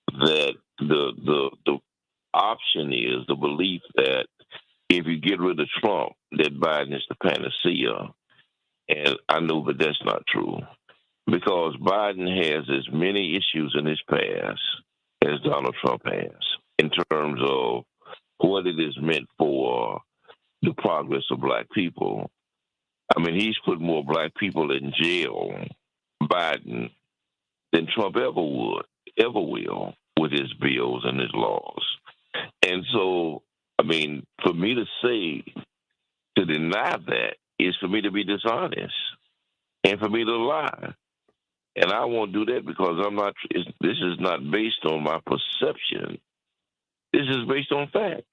that the option is the belief that if you get rid of Trump, that Biden is the panacea. And I know that that's not true, because Biden has as many issues in his past as Donald Trump has in terms of what it is meant for the progress of black people. I mean, he's put more black people in jail, Biden, than Trump ever will, with his bills and his laws. And so, I mean, for me to say, to deny that is for me to be dishonest and for me to lie. And I won't do that because this is not based on my perception. This is based on facts.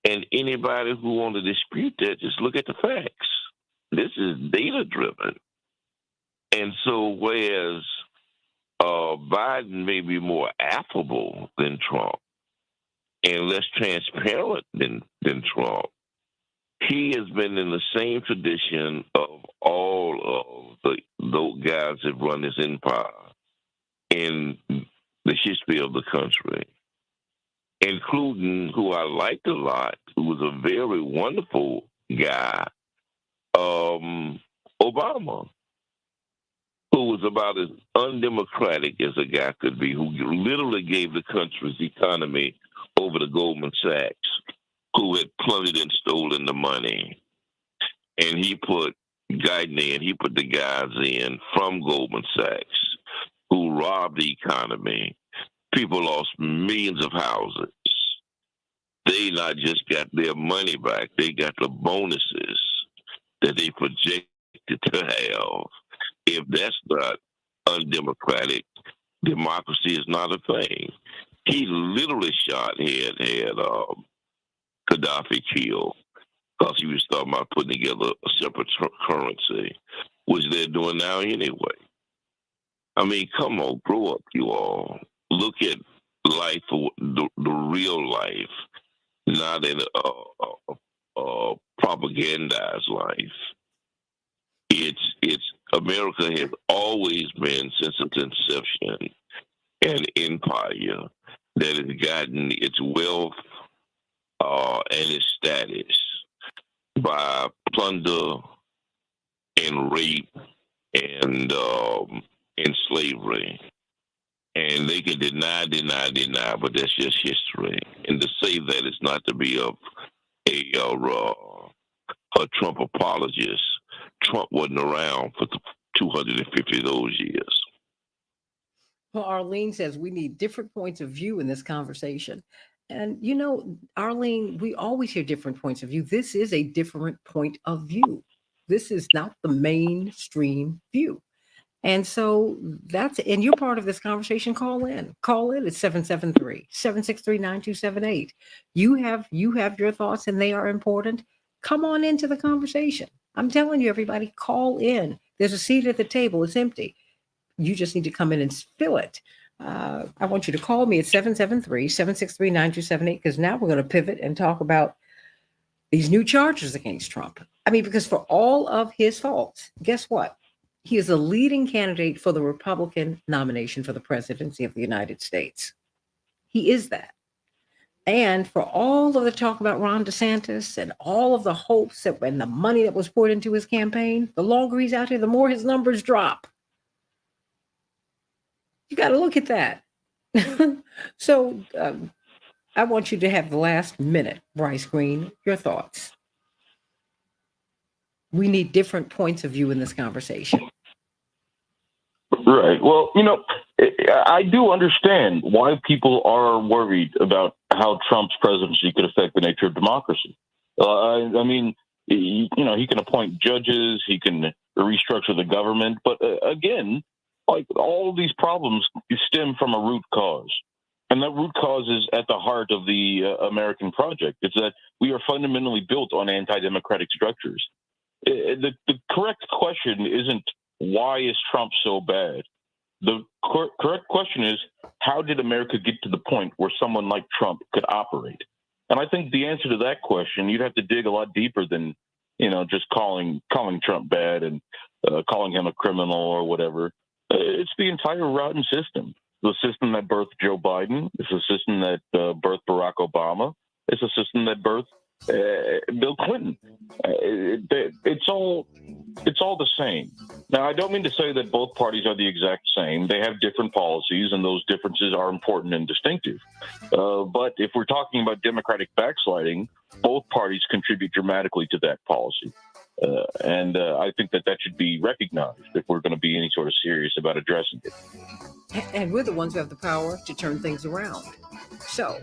And anybody who wants to dispute that, just look at the facts. This is data-driven. And so whereas Biden may be more affable than Trump and less transparent than Trump, he has been in the same tradition of all of those guys that run his empire in the history of the country, including who I liked a lot, who was a very wonderful guy, Obama, who was about as undemocratic as a guy could be, who literally gave the country's economy over to Goldman Sachs, who had plundered and stolen the money. And he put the guys in from Goldman Sachs who robbed the economy. People lost millions of houses. They not just got their money back, they got the bonuses that they projected to have. If that's not undemocratic, democracy is not a thing. He literally had Gaddafi killed because he was talking about putting together a separate currency, which they're doing now anyway. I mean, come on, grow up, you all. Look at life, the real life, not in a propagandized life. It's America has always been, since its inception, an empire that has gotten its wealth and its status by plunder and rape and slavery. And they can deny, but that's just history. And to say that is not to be a Trump apologist. Trump wasn't around for 250 of those years. Well, Arlene says we need different points of view in this conversation. And you know, Arlene, we always hear different points of view. This is a different point of view. This is not the mainstream view. And so and you're part of this conversation. Call in. Call in at 773-763-9278. You have your thoughts and they are important. Come on into the conversation. I'm telling you, everybody, call in. There's a seat at the table. It's empty. You just need to come in and fill it. I want you to call me at 773-763-9278 because now we're going to pivot and talk about these new charges against Trump. I mean, because for all of his faults, guess what? He is a leading candidate for the Republican nomination for the presidency of the United States. He is that. And for all of the talk about Ron DeSantis and all of the hopes and the money that was poured into his campaign, the longer he's out here, the more his numbers drop. You got to look at that. So I want you to have the last minute, Bryce Green, your thoughts. We need different points of view in this conversation. Right. Well, I do understand why people are worried about how Trump's presidency could affect the nature of democracy. I mean, he can appoint judges, he can restructure the government, but again, like all of these problems stem from a root cause. And that root cause is at the heart of the American project. It's that we are fundamentally built on anti-democratic structures. The correct question isn't, why is Trump so bad? The correct question is, how did America get to the point where someone like Trump could operate? And I think the answer to that question, you'd have to dig a lot deeper than, just calling Trump bad and calling him a criminal or whatever. It's the entire rotten system. The system that birthed Joe Biden. It's a system that birthed Barack Obama. It's a system that birthed Bill Clinton. It's all the same. Now, I don't mean to say that both parties are the exact same. They have different policies, and those differences are important and distinctive. But if we're talking about democratic backsliding, both parties contribute dramatically to that policy. And I think that should be recognized if we're going to be any sort of serious about addressing it. And we're the ones who have the power to turn things around. So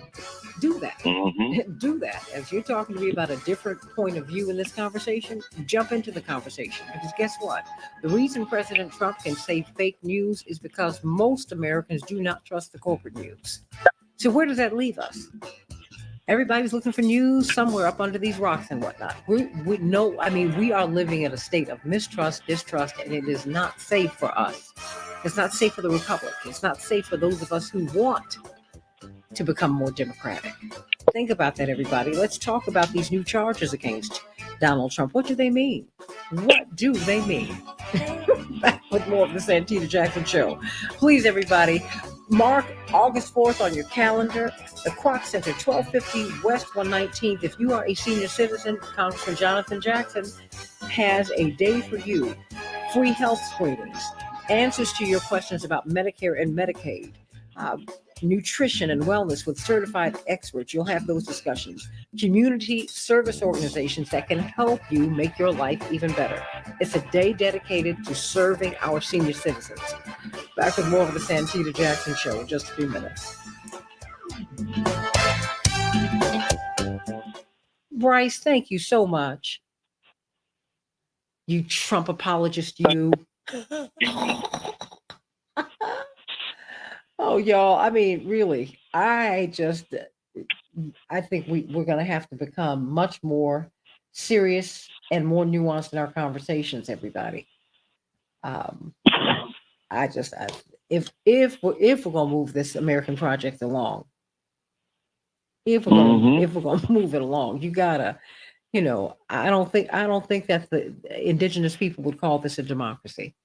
do that. Mm-hmm. Do that. As you're talking to me about a different point of view in this conversation, jump into the conversation. Because guess what? The reason President Trump can say fake news is because most Americans do not trust the corporate news. So where does that leave us? Everybody's looking for news somewhere up under these rocks and whatnot. We are living in a state of mistrust, distrust, and it is not safe for us. It's not safe for the Republic. It's not safe for those of us who want to become more democratic. Think about that, everybody. Let's talk about these new charges against Donald Trump. What do they mean? What do they mean? Back with more of the Santita Jackson Show. Please, everybody, mark August 4th on your calendar. The Kroc Center, 1250 West 119th. If you are a senior citizen, Congressman Jonathan Jackson has a day for you. Free health screenings, answers to your questions about Medicare and Medicaid, nutrition and wellness with certified experts. You'll have those discussions. Community service organizations that can help you make your life even better. It's a day dedicated to serving our senior citizens. Back with more of the Santita Jackson Show in just a few minutes. Bryce, thank you so much. You Trump apologist, you. Oh, y'all, I mean, really, I think we're going to have to become much more serious and more nuanced in our conversations, everybody. If we're going to move this American project along, if we're going to move it along, you gotta, I don't think that the indigenous people would call this a democracy.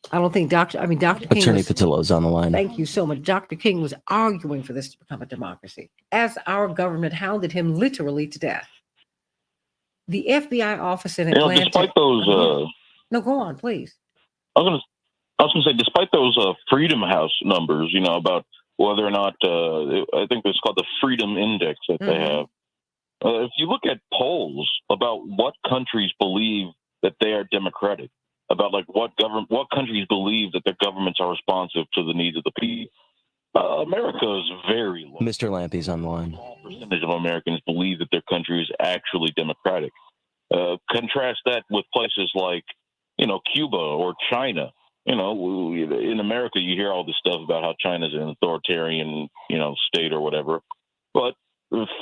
I don't think Dr. King Attorney Patillo's on the line. Thank you so much. Dr. King was arguing for this to become a democracy, as our government hounded him literally to death. The FBI office in Atlanta. Despite those, no, go on, please. I was going to say, despite those Freedom House numbers, about whether or not I think it's called the Freedom Index that they have. If you look at polls about what countries believe that they are democratic, about like what countries believe that their governments are responsive to the needs of the people, America is very low. Mr. Lampy's on the line. Small percentage of Americans believe that their country is actually democratic. Contrast that with places like, Cuba or China. In America, you hear all this stuff about how China's an authoritarian, state or whatever. But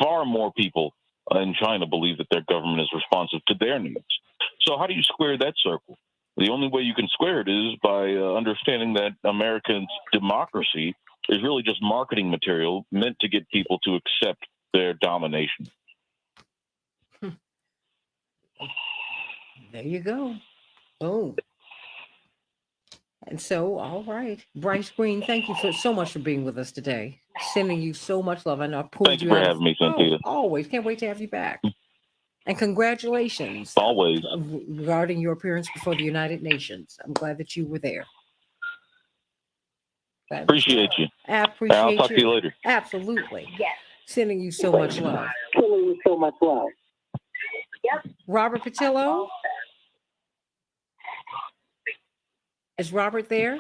far more people in China believe that their government is responsive to their needs. So how do you square that circle? The only way you can square it is by understanding that American democracy is really just marketing material meant to get people to accept their domination. There you go. Boom. And so, all right. Bryce Green, thank you so much for being with us today. Sending you so much love. I know I pulled Thank you you for out having me, Santita. Always. Can't wait to have you back. And congratulations. Always. Regarding your appearance before the United Nations. I'm glad that you were there. Appreciate you. I appreciate I'll talk to you later. Absolutely. Yes. Sending you so much love. Sending you so much love. Yep. Robert Patillo? Is Robert there?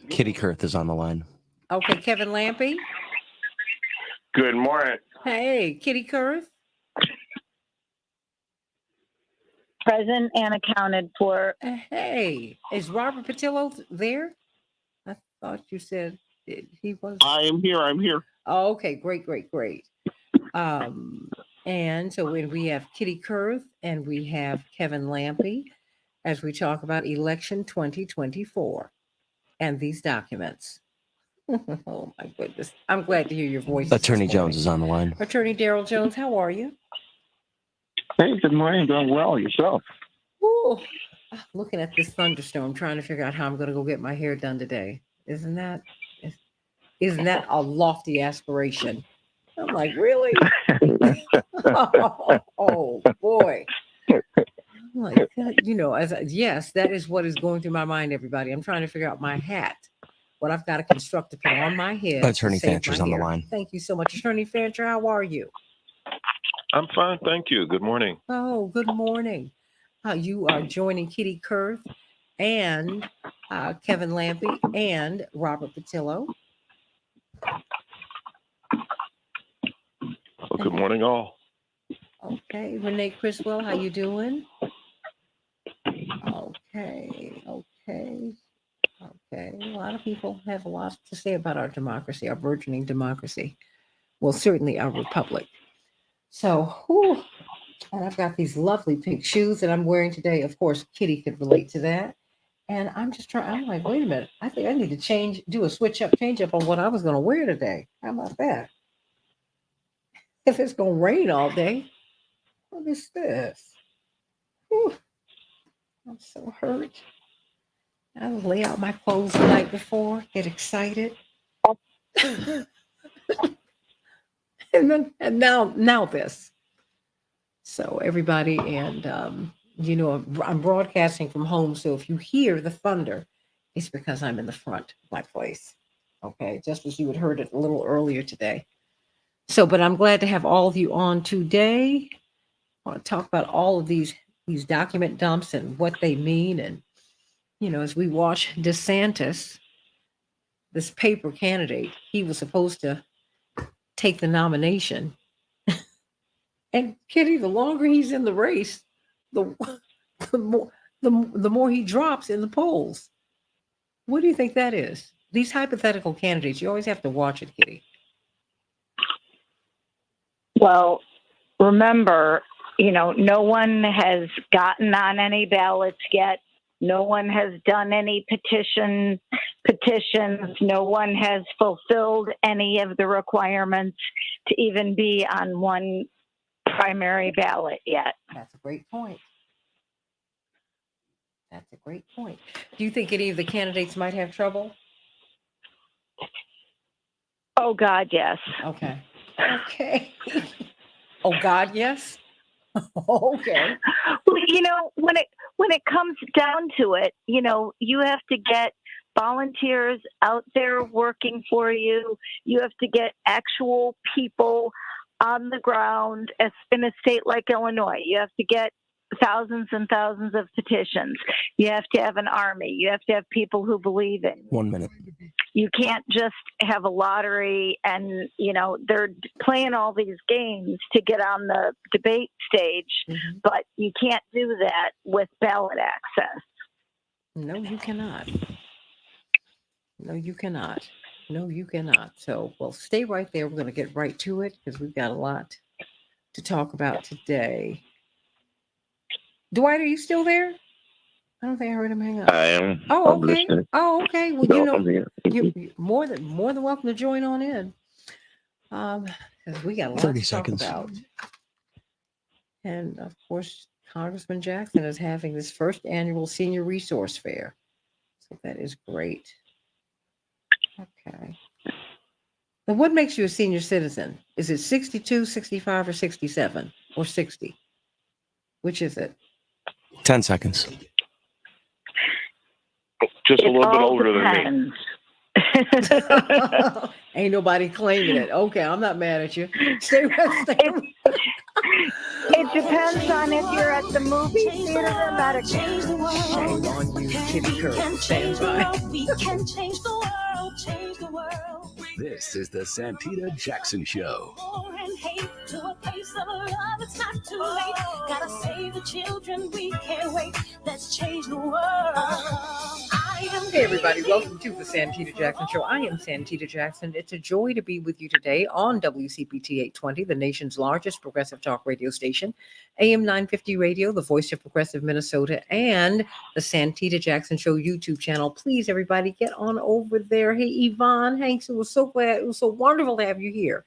Kitty Kurth is on the line. Okay, Kevin Lampy. Good morning. Hey, Kitty Kurth. Present and accounted for. Hey, is Robert Patillo there? I thought you said he was. I am here. I'm here. Oh, okay, great. And so when we have Kitty Kurth and we have Kevin Lampy as we talk about election 2024 and these documents. Oh my goodness. I'm glad to hear your voice. Attorney Jones is on the line. Attorney Daryl Jones, how are you? Hey, good morning. Doing well. Yourself? Ooh, looking at this thunderstorm, trying to figure out how I'm going to go get my hair done today. Isn't that a lofty aspiration? I'm like, really? oh boy. I'm like, yes, that is what is going through my mind, everybody. I'm trying to figure out my hat, what I've got to construct to put on my head. Attorney Fancher's on the line. Thank you so much. Attorney Fancher, how are you? I'm fine, thank you. Good morning. Oh, good morning. You are joining Kitty Kurth and Kevin Lampy and Robert Patillo. Well, good morning, all. Okay, Renee Criswell, how you doing? Okay. A lot of people have a lot to say about our democracy, our burgeoning democracy. Well, certainly our republic. So, and I've got these lovely pink shoes that I'm wearing today. Of course, Kitty could relate to that. And I'm like, wait a minute. I think I need to change up on what I was going to wear today. How about that? If it's going to rain all day, what is this? Whew. I'm so hurt. I lay out my clothes the night before, get excited. and now this. So everybody, and I'm broadcasting from home. So if you hear the thunder, it's because I'm in the front of my place. Okay, just as you had heard it a little earlier today. So, but I'm glad to have all of you on today. I want to talk about all of these document dumps and what they mean. And, as we watch DeSantis, this paper candidate, he was supposed to take the nomination. And Kitty, the longer he's in the race, the more he drops in the polls. What do you think that is? These hypothetical candidates, you always have to watch it, Kitty. Well, remember, no one has gotten on any ballots yet. No one has done any petitions. No one has fulfilled any of the requirements to even be on one primary ballot yet. That's a great point. Do you think any of the candidates might have trouble? Oh, God, yes. Okay. Oh, God, yes? Okay. Well, when it comes down to it, you have to get volunteers out there working for you. You have to get actual people on the ground in a state like Illinois. You have to get thousands and thousands of petitions. You have to have an army. You have to have people who believe in. 1 minute. You can't just have a lottery and, they're playing all these games to get on the debate stage, but you can't do that with ballot access. No, you cannot. No, you cannot. No, you cannot. So, well, stay right there. We're going to get right to it because we've got a lot to talk about today. Dwight, are you still there? I don't think I heard him hang up. I am. Oh, I'm okay. listening. Oh, okay. Well, No, I'm here. you're more than welcome to join on in. Because we got a lot 30 to seconds. talk about. And of course, Congressman Jackson is having this first annual senior resource fair. So that is great. Okay. Now, what makes you a senior citizen? Is it 62, 65, or 67, or 60? Which is it? 10 seconds. Just a little bit older than me. Ain't nobody claiming it. Okay, I'm not mad at you. Stay. It depends on if you're at the movie theater or medical. Shame on you, Kitty Curl. Stand by. We can change the world, change the world. This is the Santita Jackson Show. War and hate to a place of love. It's not too late. Gotta save the children. We can't wait. Let's change the world. Hey, everybody. Welcome to the Santita Jackson Show. I am Santita Jackson. It's a joy to be with you today on WCPT 820, the nation's largest progressive talk radio station, AM 950 Radio, the voice of progressive Minnesota, and the Santita Jackson Show YouTube channel. Please, everybody, get on over there. Hey, Yvonne Hanks, it was so glad. It was so wonderful to have you here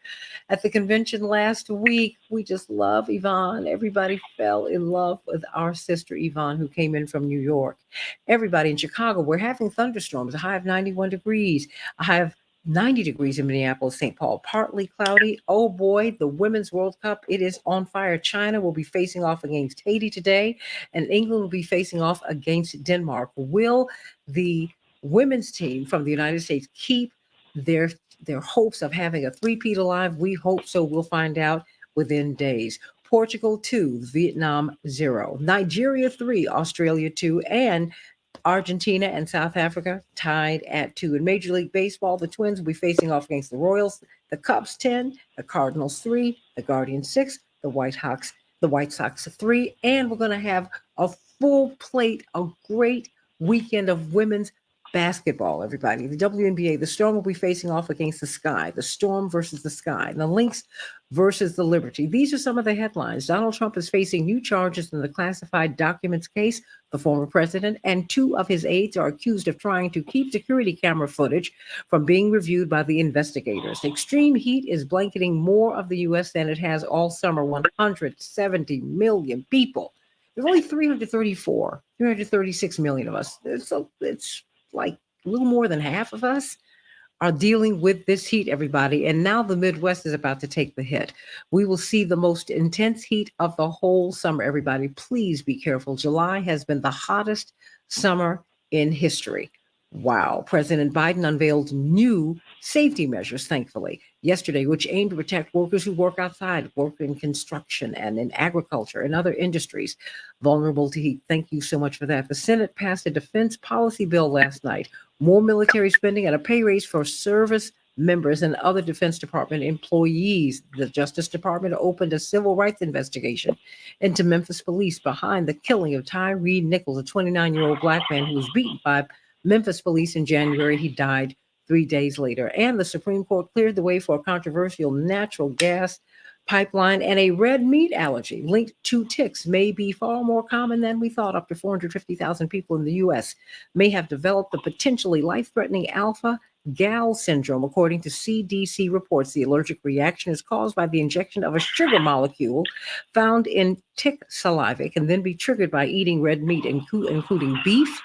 at the convention last week. We just love Yvonne. Everybody fell in love with our sister Yvonne, who came in from New York. Everybody in Chicago, we're having thunderstorms, a high of 91 degrees, a high of 90 degrees in Minneapolis, St. Paul, partly cloudy. Oh boy, the Women's World Cup, it is on fire. China will be facing off against Haiti today, and England will be facing off against Denmark. Will the women's team from the United States keep their hopes of having a three-peat alive? We hope so. We'll find out within days. Portugal 2, Vietnam 0, Nigeria 3, Australia 2, and Argentina and South Africa tied at 2. In Major League Baseball, the Twins will be facing off against the Royals, the Cubs 10, the Cardinals 3, the Guardians 6, the White Sox 3, and we're going to have a full plate, a great weekend of women's basketball, everybody. The WNBA, the Storm will be facing off against the Sky, the Storm versus the Sky, and the Lynx versus the Liberty. These are some of the headlines. Donald Trump is facing new charges in the classified documents case. The former president and 2 of his aides are accused of trying to keep security camera footage from being reviewed by the investigators. Extreme heat is blanketing more of the U.S. than it has all summer. 170 million people. There's only 336 million of us. So it's like a little more than half of us are dealing with this heat, everybody. And now the Midwest is about to take the hit. We will see the most intense heat of the whole summer, everybody. Please be careful. July has been the hottest summer in history. Wow. President Biden unveiled new safety measures, thankfully, yesterday, which aim to protect workers who work outside, work in construction and in agriculture and other industries vulnerable to heat. Thank you so much for that. The Senate passed a defense policy bill last night, more military spending and a pay raise for service members and other Defense Department employees. The Justice Department opened a civil rights investigation into Memphis police behind the killing of Tyree Nichols, a 29-year-old black man who was beaten by Memphis police in January. He died 3 days later. And the Supreme Court cleared the way for a controversial natural gas pipeline, and a red meat allergy linked to ticks may be far more common than we thought. Up to 450,000 people in the U.S. may have developed the potentially life-threatening alpha-gal syndrome, according to CDC reports. The allergic reaction is caused by the injection of a sugar molecule found in tick saliva. It can then be triggered by eating red meat, including beef,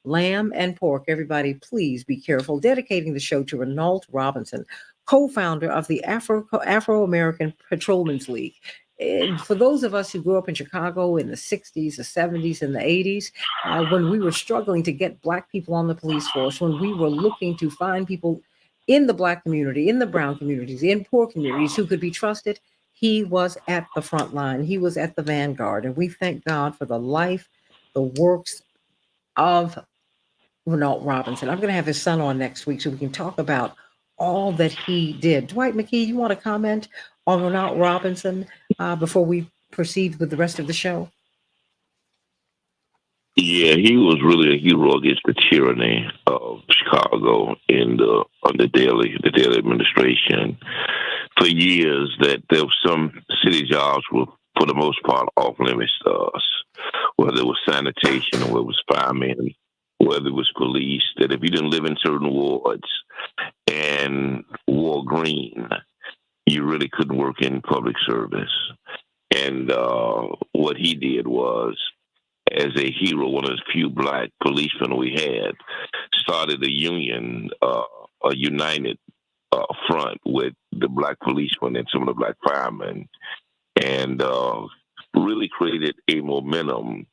lamb, and pork. Everybody, please be careful. Dedicating the show to Renault Robinson, co-founder of the Afro-American Patrolmen's League. And for those of us who grew up in Chicago in the 60s, the 70s, and the 80s, when we were struggling to get Black people on the police force, when we were looking to find people in the Black community, in the brown communities, in poor communities who could be trusted, he was at the front line. He was at the vanguard. And we thank God for the life, the works of Renault Robinson. I'm going to have his son on next week so we can talk about all that he did. Dwight McKee, you want to comment on Renault Robinson before we proceed with the rest of the show? Yeah, he was really a hero against the tyranny of Chicago in the Daley administration. For years, that there were some city jobs were, for the most part, off limits to us. Whether it was sanitation, or whether it was firemen, whether it was police. That if you didn't live in certain wards and wore green, you really couldn't work in public service. And what he did was, as a hero, one of the few black policemen we had, started a union, a united front with the black policemen and some of the black firemen, and really created a momentum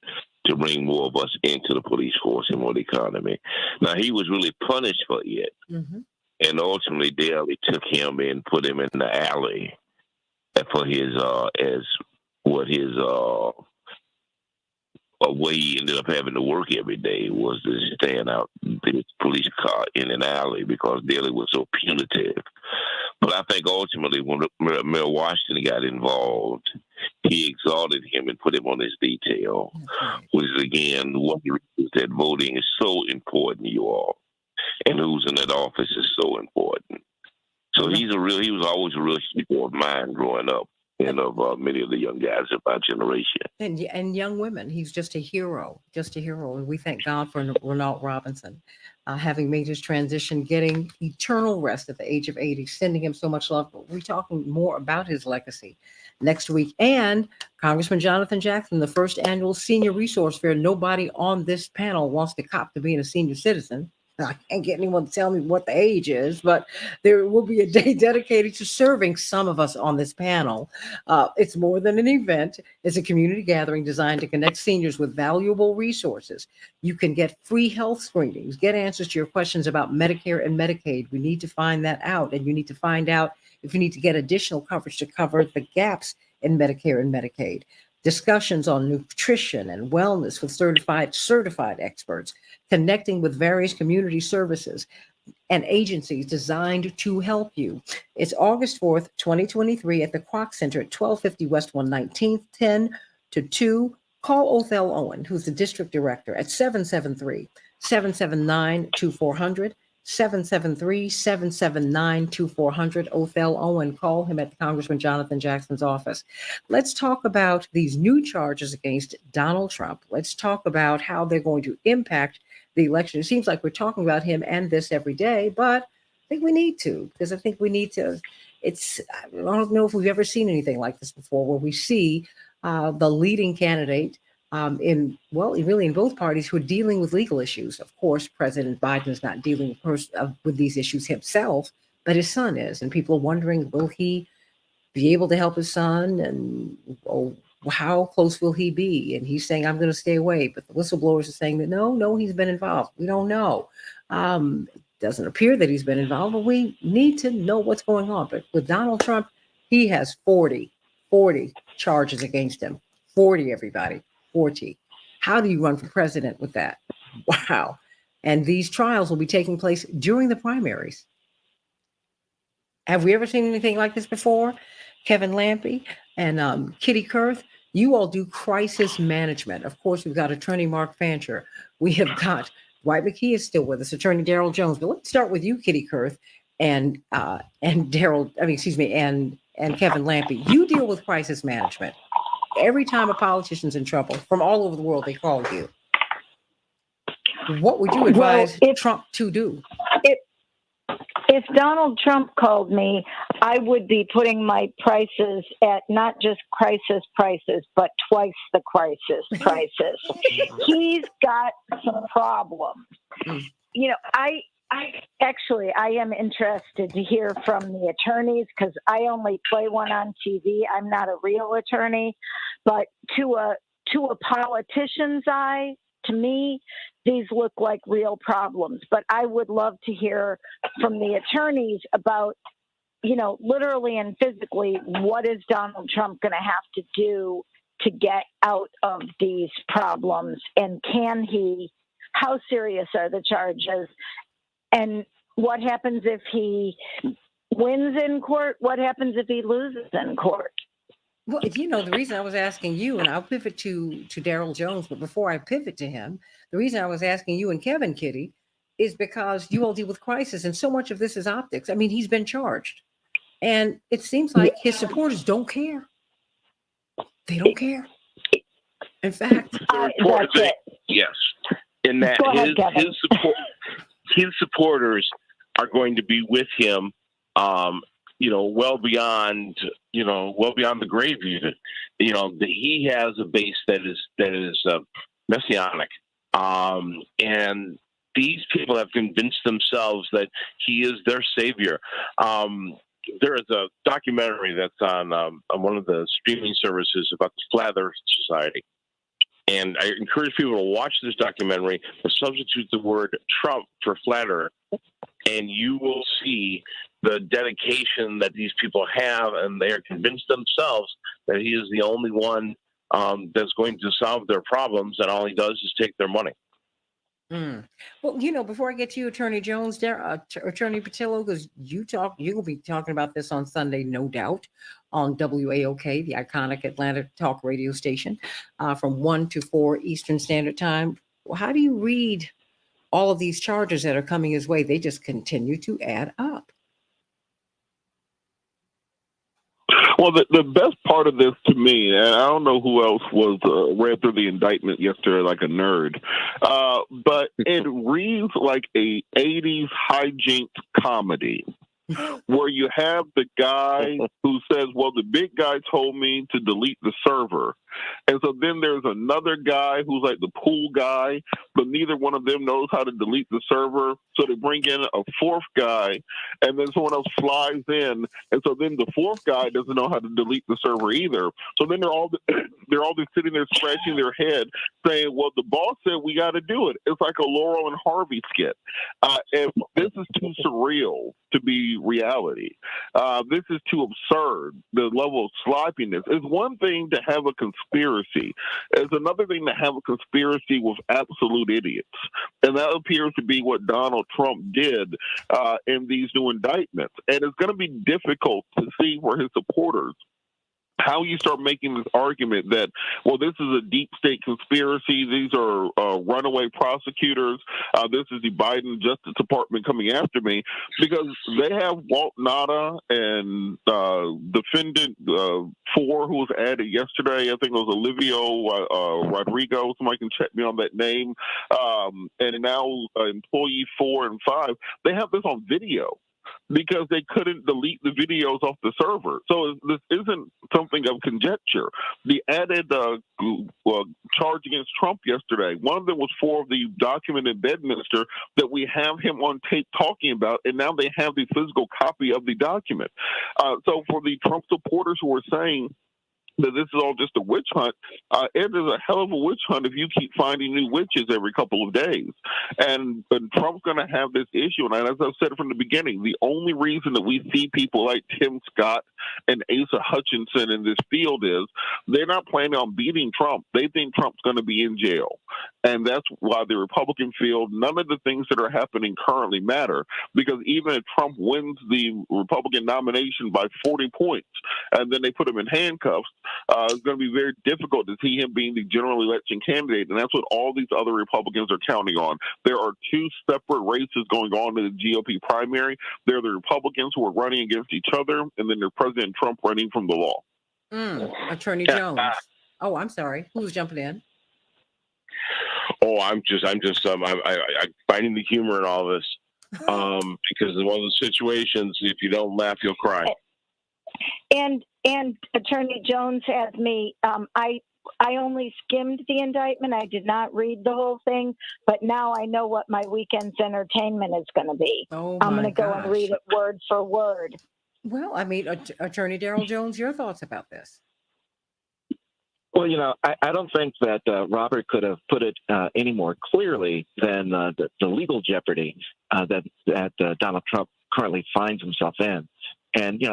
to bring more of us into the police force and more the economy. Now, he was really punished for it, and ultimately Daley took him and put him in the alley for his a way he ended up having to work every day was to stand out the police car in an alley because Daley was so punitive. But I think ultimately when Mayor Washington got involved, he exalted him and put him on his detail, which is, again, one of the reasons that voting is so important, you all, and who's in that office is so important. So he was always a real hero of mine growing up. And of many of the young guys of our generation. And young women. He's just a hero. And we thank God for Renault Robinson having made his transition, getting eternal rest at the age of 80, sending him so much love. But we're talking more about his legacy next week. And Congressman Jonathan Jackson, the first annual Senior Resource Fair. Nobody on this panel wants to cop to being a senior citizen. I can't get anyone to tell me what the age is, but there will be a day dedicated to serving some of us on this panel. It's more than an event. It's a community gathering designed to connect seniors with valuable resources. You can get free health screenings, get answers to your questions about Medicare and Medicaid. We need to find that out, and you need to find out if you need to get additional coverage to cover the gaps in Medicare and Medicaid. Discussions on nutrition and wellness with certified experts, connecting with various community services and agencies designed to help you. It's August 4th, 2023 at the Kroc Center at 1250 West 119th, 10 to 2. Call Othel Owen, who's the district director, at 773-779-2400. 773-779-2400. Othel Owen. Call him at Congressman Jonathan Jackson's office. Let's talk about these new charges against Donald Trump. Let's talk about how they're going to impact the election. It seems like we're talking about him and this every day, but I think we need to, because I think we need to. I don't know if we've ever seen anything like this before, where we see the leading candidate in both parties who are dealing with legal issues. Of course, President Biden is not dealing with these issues himself, but his son is. And people are wondering, will he be able to help his son? And how close will he be? And he's saying, I'm going to stay away. But the whistleblowers are saying that no, he's been involved. We don't know. It doesn't appear that he's been involved, but we need to know what's going on. But with Donald Trump, he has 40 charges against him. 40, everybody. 40. How do you run for president with that? Wow. And these trials will be taking place during the primaries. Have we ever seen anything like this before? Kevin Lampy and Kitty Kurth, you all do crisis management. Of course, we've got attorney Mark Fancher. We have got Dwight McKee is still with us, attorney Daryl Jones. But let's start with you, Kitty Kurth, and Kevin Lampy. You deal with crisis management. Every time a politician's in trouble from all over the world, they call you. What would you advise Trump to do? If Donald Trump called me, I would be putting my prices at not just crisis prices, but twice the crisis prices. He's got some problems. You know, I am interested to hear from the attorneys, because I only play one on TV. I'm not a real attorney, but to a politician's eye, to me, these look like real problems. But I would love to hear from the attorneys about, literally and physically, what is Donald Trump going to have to do to get out of these problems? And how serious are the charges, and what happens if he wins in court? What happens if he loses in court? Well, the reason I was asking you, and I'll pivot to Daryl Jones, but before I pivot to him, the reason I was asking you and Kevin, Kitty, is because you all deal with crisis, and so much of this is optics. I mean, he's been charged, and it seems like his supporters don't care. They don't care. In fact, yes, in that his supporters are going to be with him, well beyond the grave even. He has a base that is messianic, and these people have convinced themselves that he is their savior. There is a documentary that's on one of the streaming services about the Flat Earth Society. And I encourage people to watch this documentary, but substitute the word Trump for Flat Earth, and you will see the dedication that these people have, and they are convinced themselves that he is the only one that's going to solve their problems, and all he does is take their money. Well, before I get to you, Attorney Jones, Attorney Patillo, because you'll be talking about this on Sunday, no doubt, on WAOK, the iconic Atlanta talk radio station, from 1 to 4 Eastern Standard Time. How do you read all of these charges that are coming his way? They just continue to add up. Well, the best part of this to me, and I don't know who else read through the indictment yesterday like a nerd, but it reads like a 80s hijinks comedy where you have the guy who says, well, the big guy told me to delete the server. And so then there's another guy who's like the pool guy, but neither one of them knows how to delete the server. So they bring in a fourth guy, and then someone else flies in. And so then the fourth guy doesn't know how to delete the server either. So then they're all just sitting there scratching their head saying, well, the boss said we got to do it. It's like a Laurel and Harvey skit. And this is too surreal to be reality. This is too absurd. The level of sloppiness. It's one thing to have a conspiracy. It's another thing to have a conspiracy with absolute idiots. And that appears to be what Donald Trump did in these new indictments. And it's going to be difficult to see for his supporters how you start making this argument that, well, this is a deep state conspiracy. These are runaway prosecutors. This is the Biden Justice Department coming after me, because they have Walt Nada and defendant 4 who was added yesterday. I think it was Olivio Rodrigo. Somebody can check me on that name. And now employee 4 and 5. They have this on video, because they couldn't delete the videos off the server. So this isn't something of conjecture. The added charge against Trump yesterday, one of them was for the documented Bedminster that we have him on tape talking about, and now they have the physical copy of the document. So for the Trump supporters who are saying that this is all just a witch hunt, it is a hell of a witch hunt if you keep finding new witches every couple of days. And Trump's going to have this issue. And as I've said from the beginning, the only reason that we see people like Tim Scott and Asa Hutchinson in this field is they're not planning on beating Trump. They think Trump's going to be in jail. And that's why the Republican field, none of the things that are happening currently matter, because even if Trump wins the Republican nomination by 40 points and then they put him in handcuffs, it's going to be very difficult to see him being the general election candidate. And that's what all these other Republicans are counting on. There are 2 separate races going on in the GOP primary. There are the Republicans who are running against each other, and then there's President Trump running from the law. Attorney Jones. Oh, I'm sorry. Who's jumping in? Oh, I'm finding the humor in all this, because in one of those situations, if you don't laugh, you'll cry. And Attorney Jones has me. I only skimmed the indictment. I did not read the whole thing, but now I know what my weekend's entertainment is going to be. Oh, I'm going to go and read it word for word. Well, I mean, Attorney Daryl Jones, your thoughts about this? Well, I don't think that Robert could have put it any more clearly than the legal jeopardy that Donald Trump currently finds himself in. And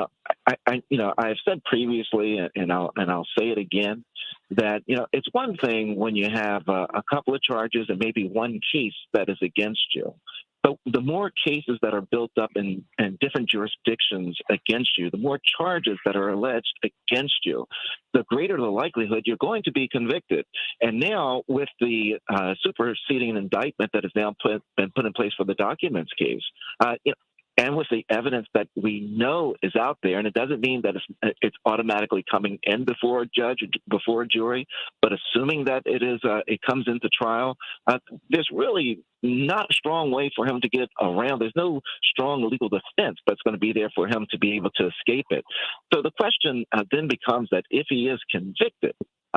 I've said previously, and I'll say it again, that it's one thing when you have a couple of charges and maybe one case that is against you. But the more cases that are built up in different jurisdictions against you, the more charges that are alleged against you, the greater the likelihood you're going to be convicted. And now with the superseding indictment that has now been put in place for the documents case, and with the evidence that we know is out there, and it doesn't mean that it's automatically coming in before a judge, before a jury, but assuming that it comes into trial, there's really not a strong way for him to get around. There's no strong legal defense that's going to be there for him to be able to escape it. So the question then becomes that if he is convicted,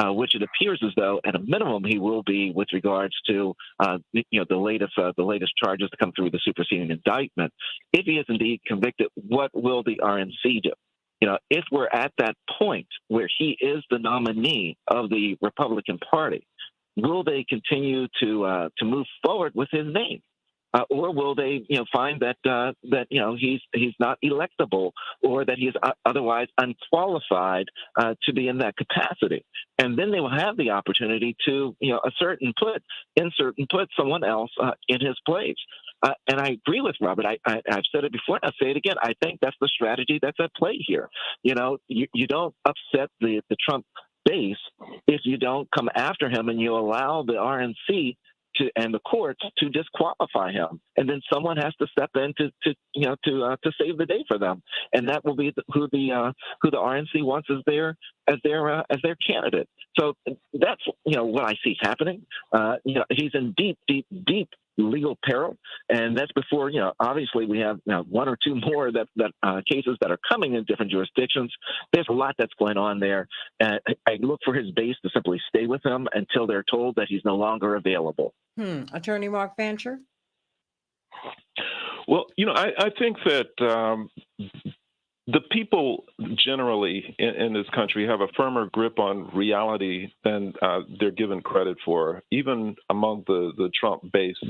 which it appears as though at a minimum he will be with regards to the latest charges to come through the superseding indictment. If he is indeed convicted, what will the RNC do? If we're at that point where he is the nominee of the Republican Party, will they continue to move forward with his name? Or will they, find that he's not electable, or that he's otherwise unqualified to be in that capacity, and then they will have the opportunity to, insert and put someone else in his place. And I agree with Robert. I've said it before, and I'll say it again. I think that's the strategy that's at play here. You don't upset the Trump base if you don't come after him and you allow the RNC and the courts to disqualify him, and then someone has to step in to save the day for them, and that will be who the RNC wants as their candidate. So that's what I see happening. He's in deep legal peril, and that's before obviously we have one or two more that cases that are coming in different jurisdictions. There's a lot that's going on there, and I look for his base to simply stay with him until they're told that he's no longer available. Attorney Mark Fancher? Well, I think that the people generally in this country have a firmer grip on reality than they're given credit for, even among the Trump base.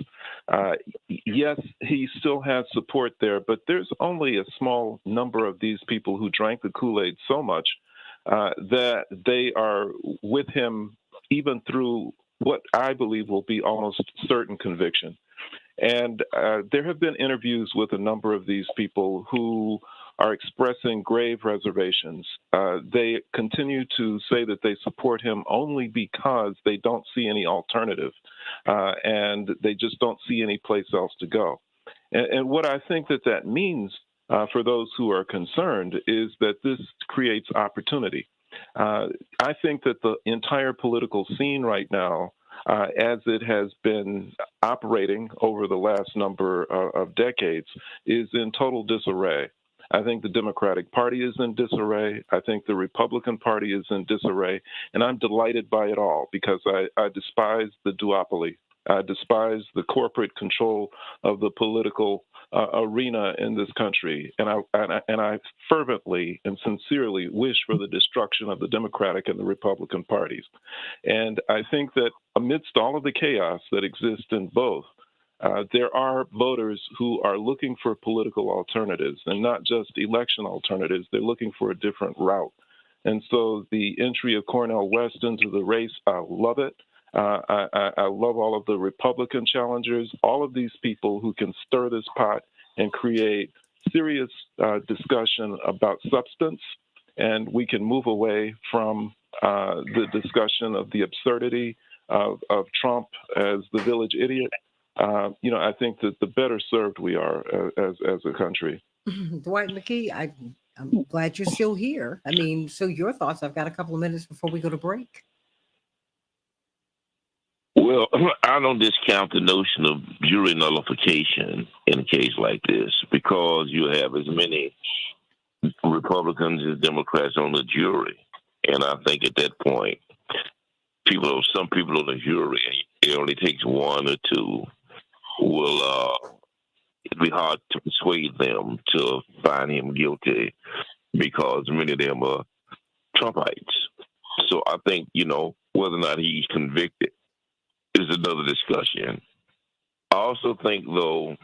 Yes, he still has support there, but there's only a small number of these people who drank the Kool-Aid so much that they are with him even through what I believe will be almost certain conviction. And there have been interviews with a number of these people who are expressing grave reservations. They continue to say that they support him only because they don't see any alternative, and they just don't see any place else to go. And what I think that means for those who are concerned is that this creates opportunity. I think that the entire political scene right now, as it has been operating over the last number of decades, is in total disarray. I think the Democratic Party is in disarray. I think the Republican Party is in disarray. And I'm delighted by it all because I despise the duopoly. I despise the corporate control of the political arena in this country. And I fervently and sincerely wish for the destruction of the Democratic and the Republican parties. And I think that amidst all of the chaos that exists in both, there are voters who are looking for political alternatives, and not just election alternatives. They're looking for a different route. And so the entry of Cornel West into the race, I love it. I love all of the Republican challengers, all of these people who can stir this pot and create serious discussion about substance, and we can move away from the discussion of the absurdity of Trump as the village idiot. I think that the better served we are as a country. Dwight McKee, I'm glad you're still here. I mean, so your thoughts. I've got a couple of minutes before we go to break. Well, I don't discount the notion of jury nullification in a case like this because you have as many Republicans as Democrats on the jury. And I think at that point, some people on the jury, it only takes one or two, it'd be hard to persuade them to find him guilty because many of them are Trumpites. So I think, whether or not he's convicted is another discussion. I also think, though,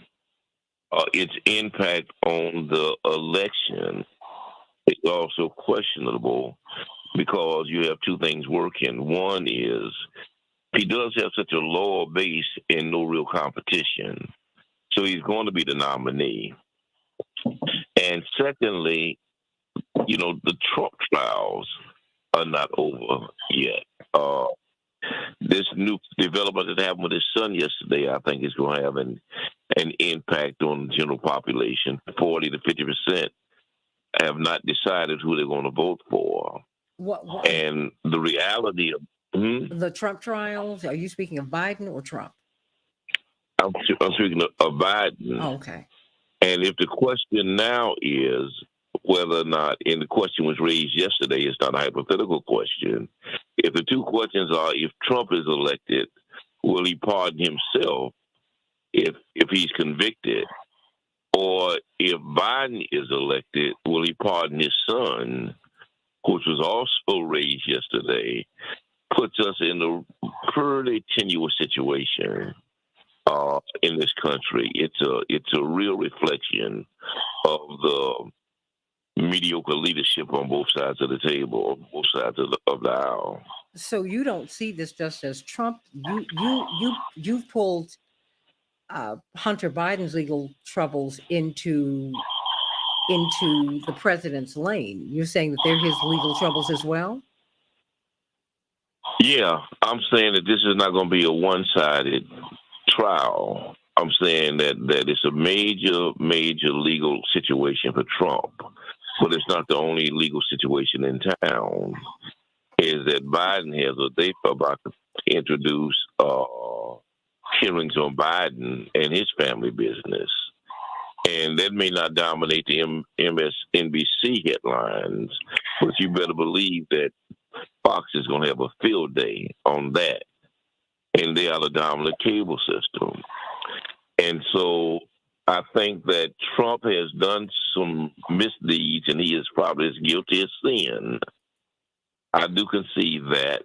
its impact on the election also questionable because you have two things working. One is he does have such a lower base and no real competition, so he's going to be the nominee. And secondly, the Trump trials are not over yet. This new development that happened with his son yesterday, I think, is going to have an impact on the general population. 40 to 50% have not decided who they're going to vote for. What And the reality of the Trump trials? Are you speaking of Biden or Trump? I'm speaking of Biden. Oh, okay. And if the question now is whether or not, and the question was raised yesterday, it's not a hypothetical question. If the two questions are, if Trump is elected, will he pardon himself if he's convicted? Or if Biden is elected, will he pardon his son, which was also raised yesterday, puts us in a pretty tenuous situation in this country. It's a real reflection of the mediocre leadership on both sides of the table, both sides of the aisle. So you don't see this just as Trump. You've pulled Hunter Biden's legal troubles into the president's lane. You're saying that they're his legal troubles as well? Yeah, I'm saying that this is not going to be a one-sided trial. I'm saying that it's a major legal situation for Trump, but it's not the only legal situation in town. Is that Biden has they're about to introduce hearings on Biden and his family business. And that may not dominate the MSNBC headlines, but you better believe that Fox is going to have a field day on that. And they are the dominant cable system. And so I think that Trump has done some misdeeds, and he is probably as guilty as sin. I do concede that,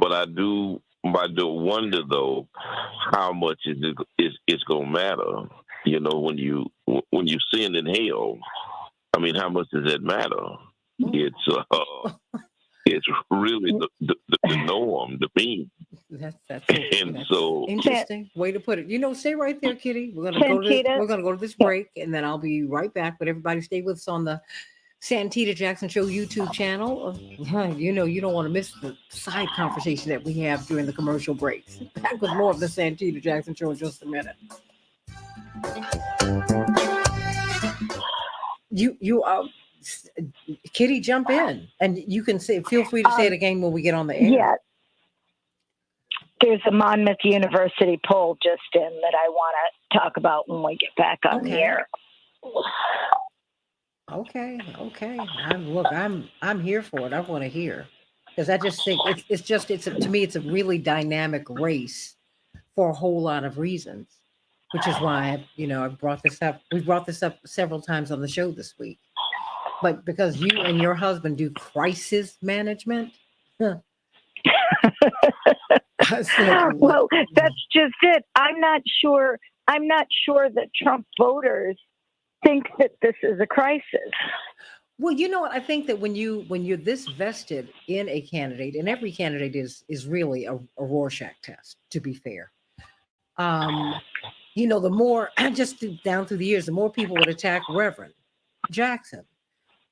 but I do wonder though how much it's going to matter. When you sin in hell, I mean, how much does that matter? It's really the norm, the mean. That's so interesting way to put it. Stay right there, Kitty. We're gonna go to this break, and then I'll be right back. But everybody, stay with us on the Santita Jackson Show YouTube channel. You don't want to miss the side conversation that we have during the commercial breaks. Back with more of the Santita Jackson Show in just a minute. Kitty, jump in, and you can feel free to say it again when we get on the air. Yeah. There's a Monmouth University poll just in that I want to talk about when we get back on the air. Okay. I'm here for it. I want to hear, because I just think to me it's a really dynamic race for a whole lot of reasons, which is why I brought this up. We brought this up several times on the show this week, but because you and your husband do crisis management. Well, that's just it. I'm not sure that Trump voters think that this is a crisis. Well, you know what? I think that when you're this vested in a candidate, and every candidate is really a Rorschach test, to be fair. The more, just down through the years, the more people would attack Reverend Jackson,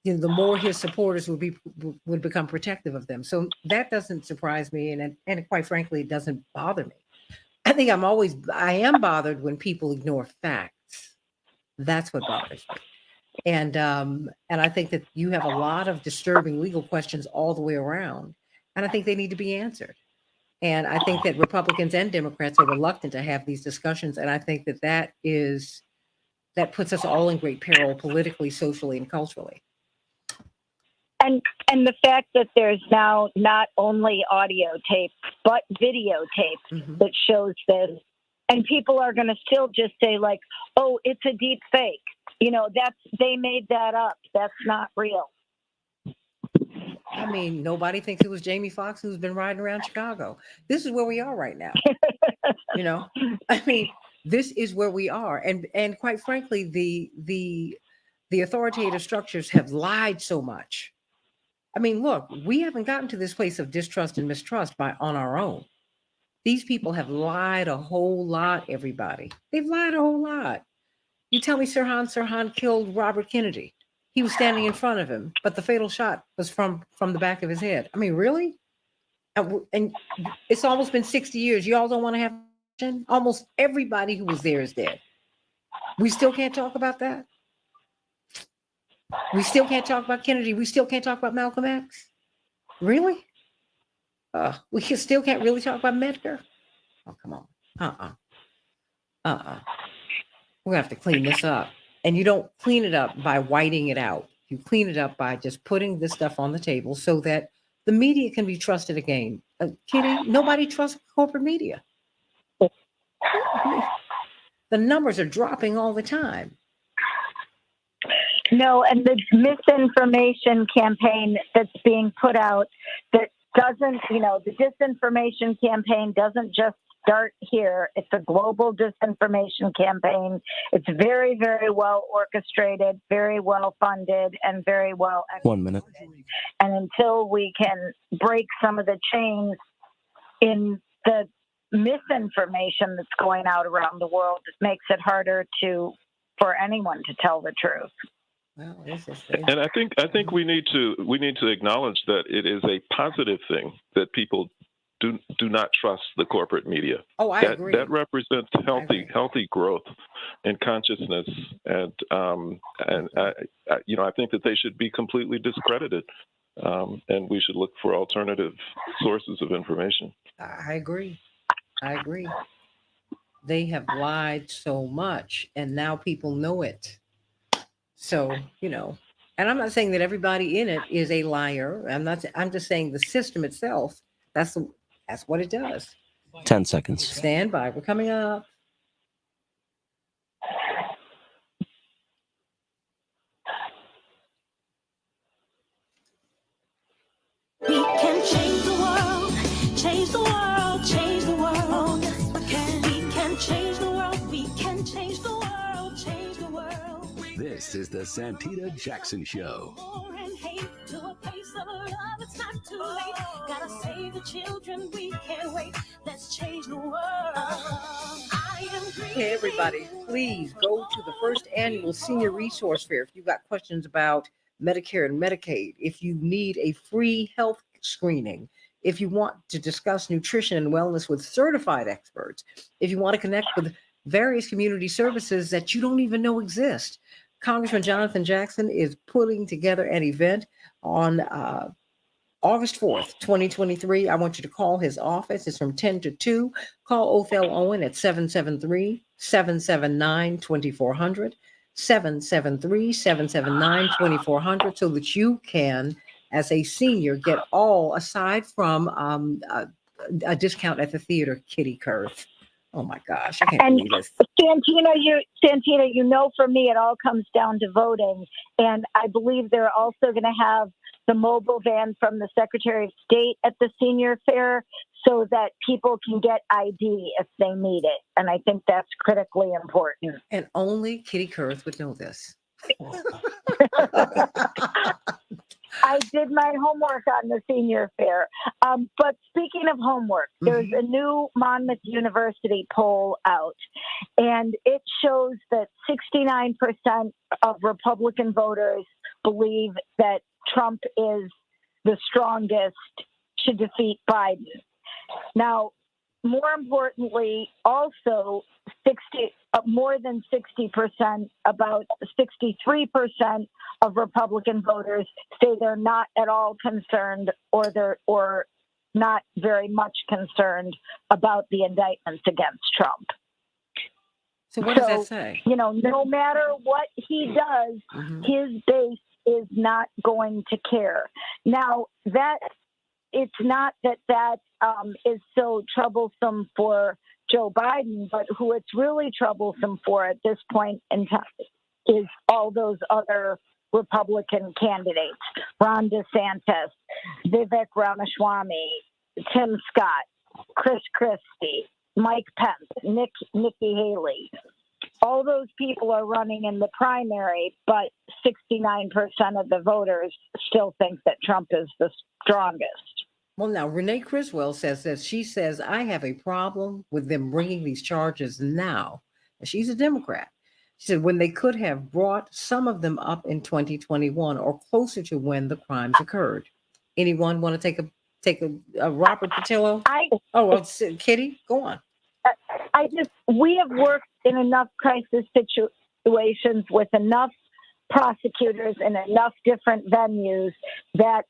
the more his supporters would become protective of them. So that doesn't surprise me, and quite frankly, it doesn't bother me. I think I am bothered when people ignore facts. That's what bothers me. And I think that you have a lot of disturbing legal questions all the way around, and I think they need to be answered. And I think that Republicans and Democrats are reluctant to have these discussions, and I think that puts us all in great peril politically, socially, and culturally. And the fact that there's now not only audio tape but videotape that shows this, and people are going to still just say like, "Oh, it's a deep fake." They made that up. That's not real. I mean, nobody thinks it was Jamie Foxx who's been riding around Chicago. This is where we are right now. I mean, this is where we are, and quite frankly, the The authoritative structures have lied so much. I mean, look, we haven't gotten to this place of distrust and mistrust on our own. These people have lied a whole lot, everybody. They've lied a whole lot. You tell me Sirhan killed Robert Kennedy. He was standing in front of him, but the fatal shot was from the back of his head. I mean, really? And it's almost been 60 years. Y'all don't want to have almost everybody who was there is dead. We still can't talk about that. We still can't talk about Kennedy. We still can't talk about Malcolm X. Really? We still can't really talk about Medgar. Oh, come on. We're gonna have to clean this up. And you don't clean it up by whiting it out. You clean it up by just putting this stuff on the table so that the media can be trusted again. Kitty, nobody trusts corporate media. The numbers are dropping all the time. No, and the misinformation campaign that's being put out that doesn't, the disinformation campaign doesn't just start here. It's a global disinformation campaign. It's very, very well orchestrated, very well funded, and very well. 1 minute. And until we can break some of the chains in the misinformation that's going out around the world, it makes it harder for anyone to tell the truth. Well, and I think we need to acknowledge that it is a positive thing that people do not trust the corporate media. Oh, I agree. That represents healthy growth and consciousness, and I think that they should be completely discredited, and we should look for alternative sources of information. I agree. They have lied so much, and now people know it. So, and I'm not saying that everybody in it is a liar. I'm just saying the system itself, that's what it does. 10 seconds. Stand by. We're coming up. We can change the world, change the world, change the world. We can change the world, we can change the world, change the world. This is the Santita Jackson Show. To a place of love, it's not too late. Gotta save the children, we can't wait. Let's change the world. Hey, everybody, please go to the first annual Senior Resource Fair. If you've got questions about Medicare and Medicaid, if you need a free health screening, if you want to discuss nutrition and wellness with certified experts, if you want to connect with various community services that you don't even know exist, Congressman Jonathan Jackson is putting together an event on August 4th, 2023. I want you to call his office. It's from 10 to 2. Call Othel Owen at 773-779-2400, 773-779-2400, so that you can, as a senior, get all, aside from a discount at the theater, Kitty Kurth. Oh my gosh, I can't believe this. Santina, for me, it all comes down to voting. And I believe they're also going to have the mobile van from the Secretary of State at the senior fair so that people can get ID if they need it. And I think that's critically important. And only Kitty Kurth would know this. I did my homework on the senior fair. But speaking of homework, there's a new Monmouth University poll out, and it shows that 69% of Republican voters believe that Trump is the strongest to defeat Biden. Now, more importantly, also more than 60%, about 63% of Republican voters say they're not at all concerned or not very much concerned about the indictments against Trump. So what does that say? No matter what he does, his base is not going to care. Now, it's not that is so troublesome for Joe Biden, but who it's really troublesome for at this point in time is all those other Republican candidates: Ron DeSantis, Vivek Ramaswamy, Tim Scott, Chris Christie, Mike Pence, Nikki Haley. all those people are running in the primary, but 69% of the voters still think that Trump is the strongest. Well, now Renee Criswell says that she says, I have a problem with them bringing these charges now. And she's a Democrat. She said when they could have brought some of them up in 2021 or closer to when the crimes occurred. Anyone want to take a Robert Patillo? Kitty, go on. We have worked in enough crisis situations with enough prosecutors in enough different venues that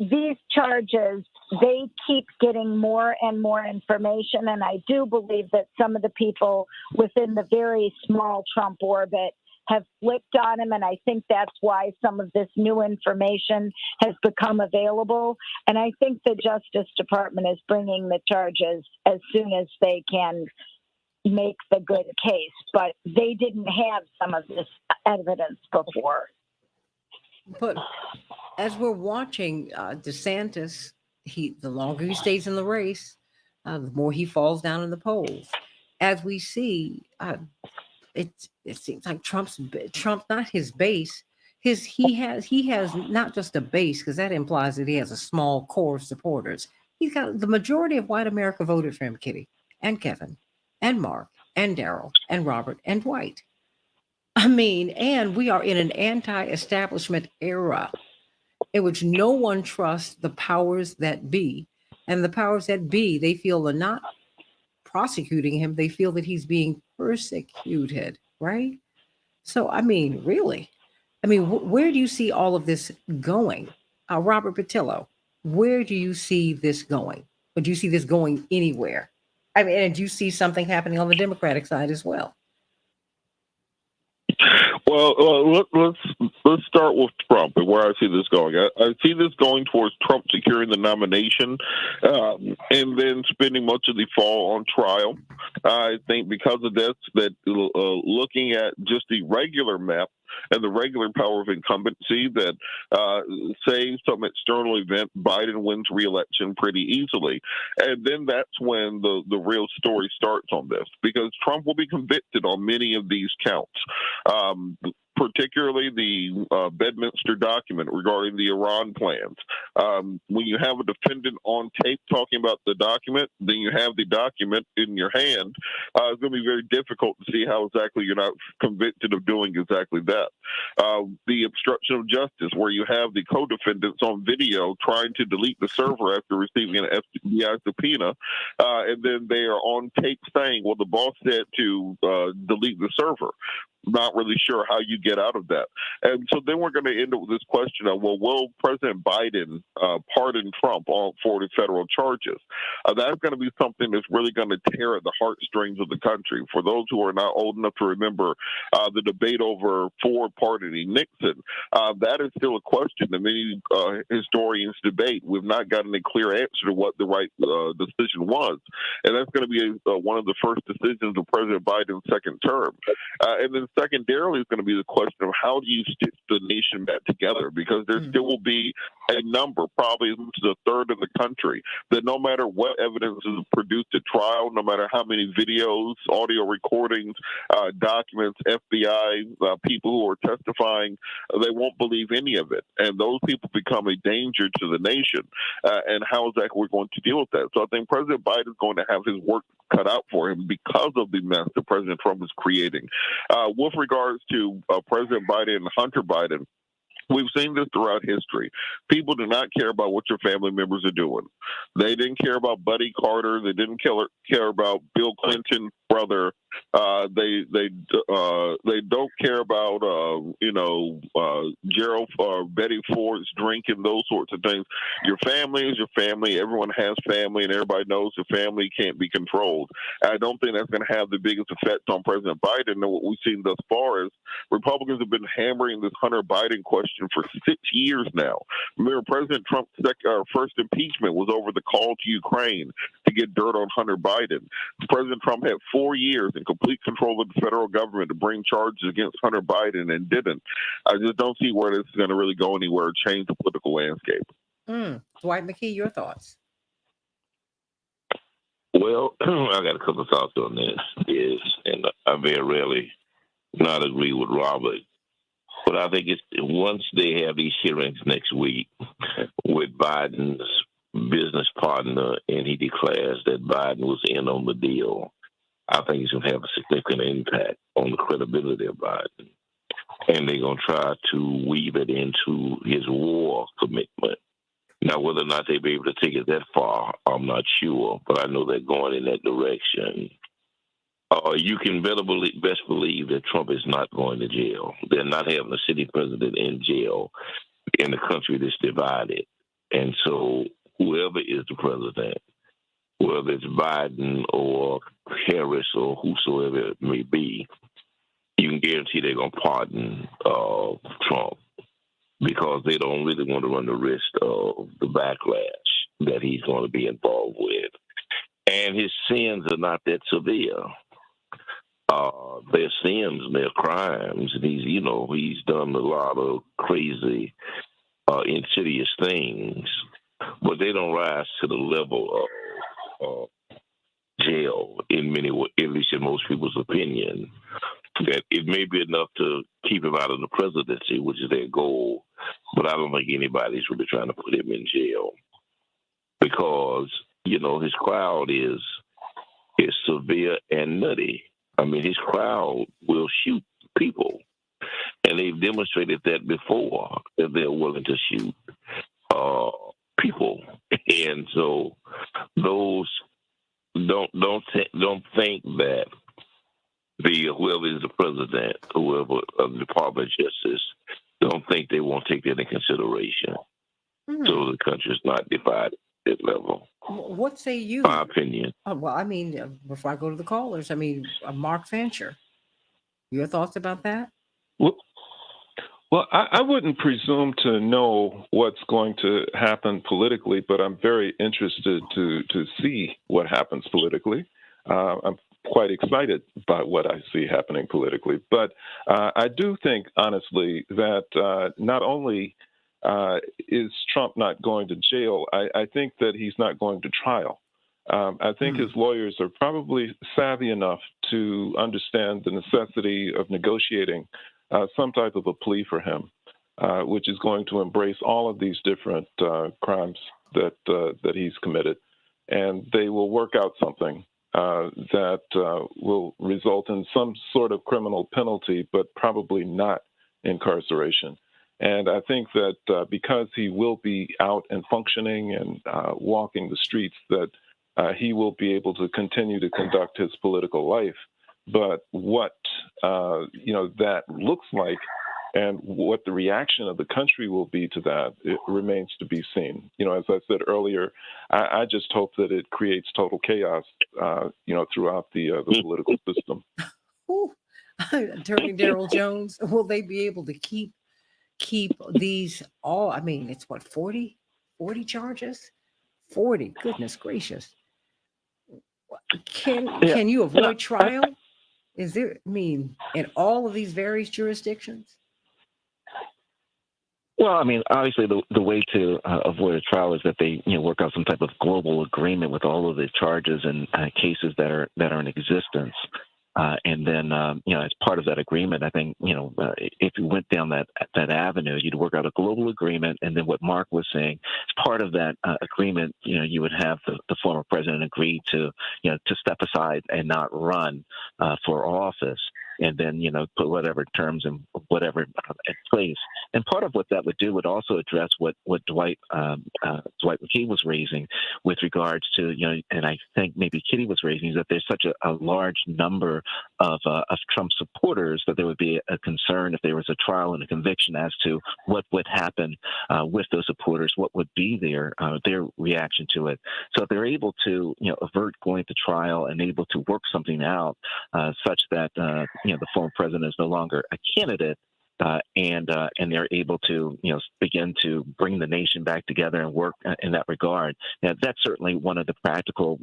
these charges, they keep getting more and more information. And I do believe that some of the people within the very small Trump orbit have flipped on him. And I think that's why some of this new information has become available. And I think the Justice Department is bringing the charges as soon as they can make the good case. But they didn't have some of this evidence before. But as we're watching DeSantis, the longer he stays in the race, the more he falls down in the polls. As we see, it seems like Trump, not his base. He has not just a base, because that implies that he has a small core of supporters. He's got the majority of white America voted for him, Kitty, and Kevin, and Mark, and Daryl, and Robert, and Dwight. I mean, and we are in an anti-establishment era in which no one trusts the powers that be. And the powers that be, they feel are not prosecuting him. They feel that he's being persecuted, right? So, I mean, really? I mean, where do you see all of this going? Robert Patillo, where do you see this going? Or do you see this going anywhere? I mean, and do you see something happening on the Democratic side as well? Well, let's start with Trump and where I see this going. I see this going towards Trump securing the nomination and then spending much of the fall on trial. I think because of this, that looking at just the regular map and the regular power of incumbency, that say some external event, Biden wins re-election pretty easily. And then that's when the real story starts on this, because Trump will be convicted on many of these counts. Particularly the Bedminster document regarding the Iran plans. When you have a defendant on tape talking about the document, then you have the document in your hand. It's going to be very difficult to see how exactly you're not convicted of doing exactly that. The obstruction of justice, where you have the co-defendants on video trying to delete the server after receiving an FBI subpoena, and then they are on tape saying, well, the boss said to delete the server. Not really sure how you get out of that. And so then we're going to end up with this question of, well, will President Biden pardon Trump for the federal charges? That's going to be something that's really going to tear at the heartstrings of the country. For those who are not old enough to remember the debate over Ford pardoning Nixon, that is still a question that many historians debate. We've not gotten a clear answer to what the right decision was. And that's going to be one of the first decisions of President Biden's second term. And then secondarily is going to be the question of how do you stitch the nation back together, because there still will be a number, probably as much as a third of the country, that no matter what evidence is produced at trial, no matter how many videos, audio recordings, documents, FBI, people who are testifying, they won't believe any of it. And those people become a danger to the nation. And how is that we're going to deal with that? So I think President Biden is going to have his work cut out for him because of the mess that President Trump is creating. With regards to President Biden and Hunter Biden, we've seen this throughout history. People do not care about what your family members are doing. They didn't care about Buddy Carter. They didn't care about Bill Clinton's brother. They don't care about Gerald or Betty Ford's drinking, those sorts of things. Your family is your family. Everyone has family, and everybody knows the family can't be controlled. I don't think that's going to have the biggest effect on President Biden. And what we've seen thus far is Republicans have been hammering this Hunter Biden question for 6 years now. Remember, President Trump's first impeachment was over the call to Ukraine to get dirt on Hunter Biden. President Trump had 4 years in complete control of the federal government to bring charges against Hunter Biden and didn't. I just don't see where this is going to really go anywhere or change the political landscape. Dwight McKee, your thoughts? Well, I got a couple of thoughts on this. And I very rarely not agree with Robert, but I think it's once they have these hearings next week with Biden's business partner, and he declares that Biden was in on the deal, I think it's going to have a significant impact on the credibility of Biden. And they're going to try to weave it into his war commitment. Now, whether or not they'll be able to take it that far, I'm not sure, but I know they're going in that direction. You can best believe that Trump is not going to jail. They're not having a sitting president in jail in a country that's divided. And so whoever is the president, whether it's Biden or Harris or whosoever it may be, you can guarantee they're going to pardon Trump because they don't really want to run the risk of the backlash that he's going to be involved with. And his sins are not that severe. Their sins, their crimes, and he's done a lot of crazy, insidious things, but they don't rise to the level of jail in many ways, at least in most people's opinion. That it may be enough to keep him out of the presidency, which is their goal, but I don't think anybody's really trying to put him in jail because, his crowd is severe and nutty. I mean, his crowd will shoot people, and they've demonstrated that before, that they're willing to shoot people. And so those don't think that whoever is the president, whoever of the Department of Justice, don't think they won't take that in consideration. So the country's not divided at that level. What say you? My opinion. Well, I mean, before I go to the callers, Mark Fancher, your thoughts about that? Well, I wouldn't presume to know what's going to happen politically, but I'm very interested to see what happens politically. I'm quite excited by what I see happening politically. But I do think, honestly, that not only is Trump not going to jail, I think that he's not going to trial. I think his lawyers are probably savvy enough to understand the necessity of negotiating some type of a plea for him, which is going to embrace all of these different crimes that he's committed. And they will work out something that will result in some sort of criminal penalty, but probably not incarceration. And I think that because he will be out and functioning and walking the streets, that he will be able to continue to conduct his political life. But what that looks like and what the reaction of the country will be to that, it remains to be seen. As I said earlier, I just hope that it creates total chaos, throughout the political system. Attorney Daryl Jones, will they be able to keep these all? I mean, it's what, 40 charges? 40, goodness gracious. Can you avoid trial? Is there, in all of these various jurisdictions? Well, I mean, obviously, the way to avoid a trial is that they work out some type of global agreement with all of the charges and cases that are in existence. And then, as part of that agreement, I think, if you went down that avenue, you'd work out a global agreement. And then what Mark was saying, as part of that agreement, you would have the former president agree to step aside and not run for office. And then, put whatever terms and whatever in place. And part of what that would do would also address what Dwight McKee was raising with regards to, and I think maybe Kitty was raising, is that there's such a large number of Trump supporters that there would be a concern if there was a trial and a conviction as to what would happen with those supporters, what would be their reaction to it. So if they're able to, avert going to trial and able to work something out such that, the former president is no longer a candidate, and they're able to begin to bring the nation back together and work in that regard. Now, that's certainly one of the practical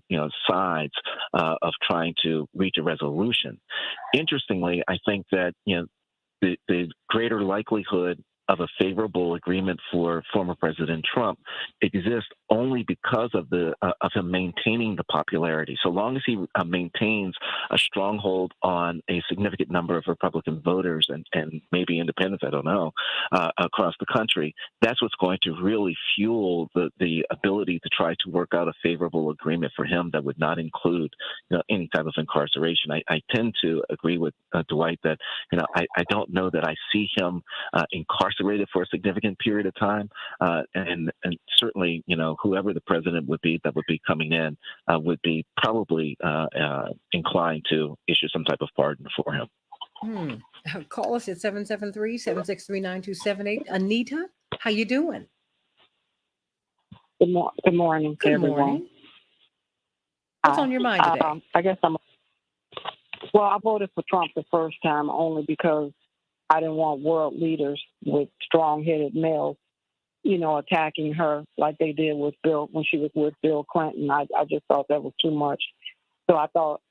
sides of trying to reach a resolution. Interestingly, I think that the greater likelihood of a favorable agreement for former President Trump exists only because of him maintaining the popularity. So long as he maintains a stronghold on a significant number of Republican voters and maybe independents, I don't know, across the country, that's what's going to really fuel the ability to try to work out a favorable agreement for him that would not include any type of incarceration. I tend to agree with Dwight that I don't know that I see him incarcerated for a significant period of time, and certainly whoever the president would be that would be coming in would be probably inclined to issue some type of pardon for him. Call us at 773-763-9278. Anita, how you doing? Good morning to everyone. Morning. What's on your mind today? I guess I voted for Trump the first time only because I didn't want world leaders with strong-headed males, attacking her like they did with Bill when she was with Bill Clinton. I just thought that was too much. So I thought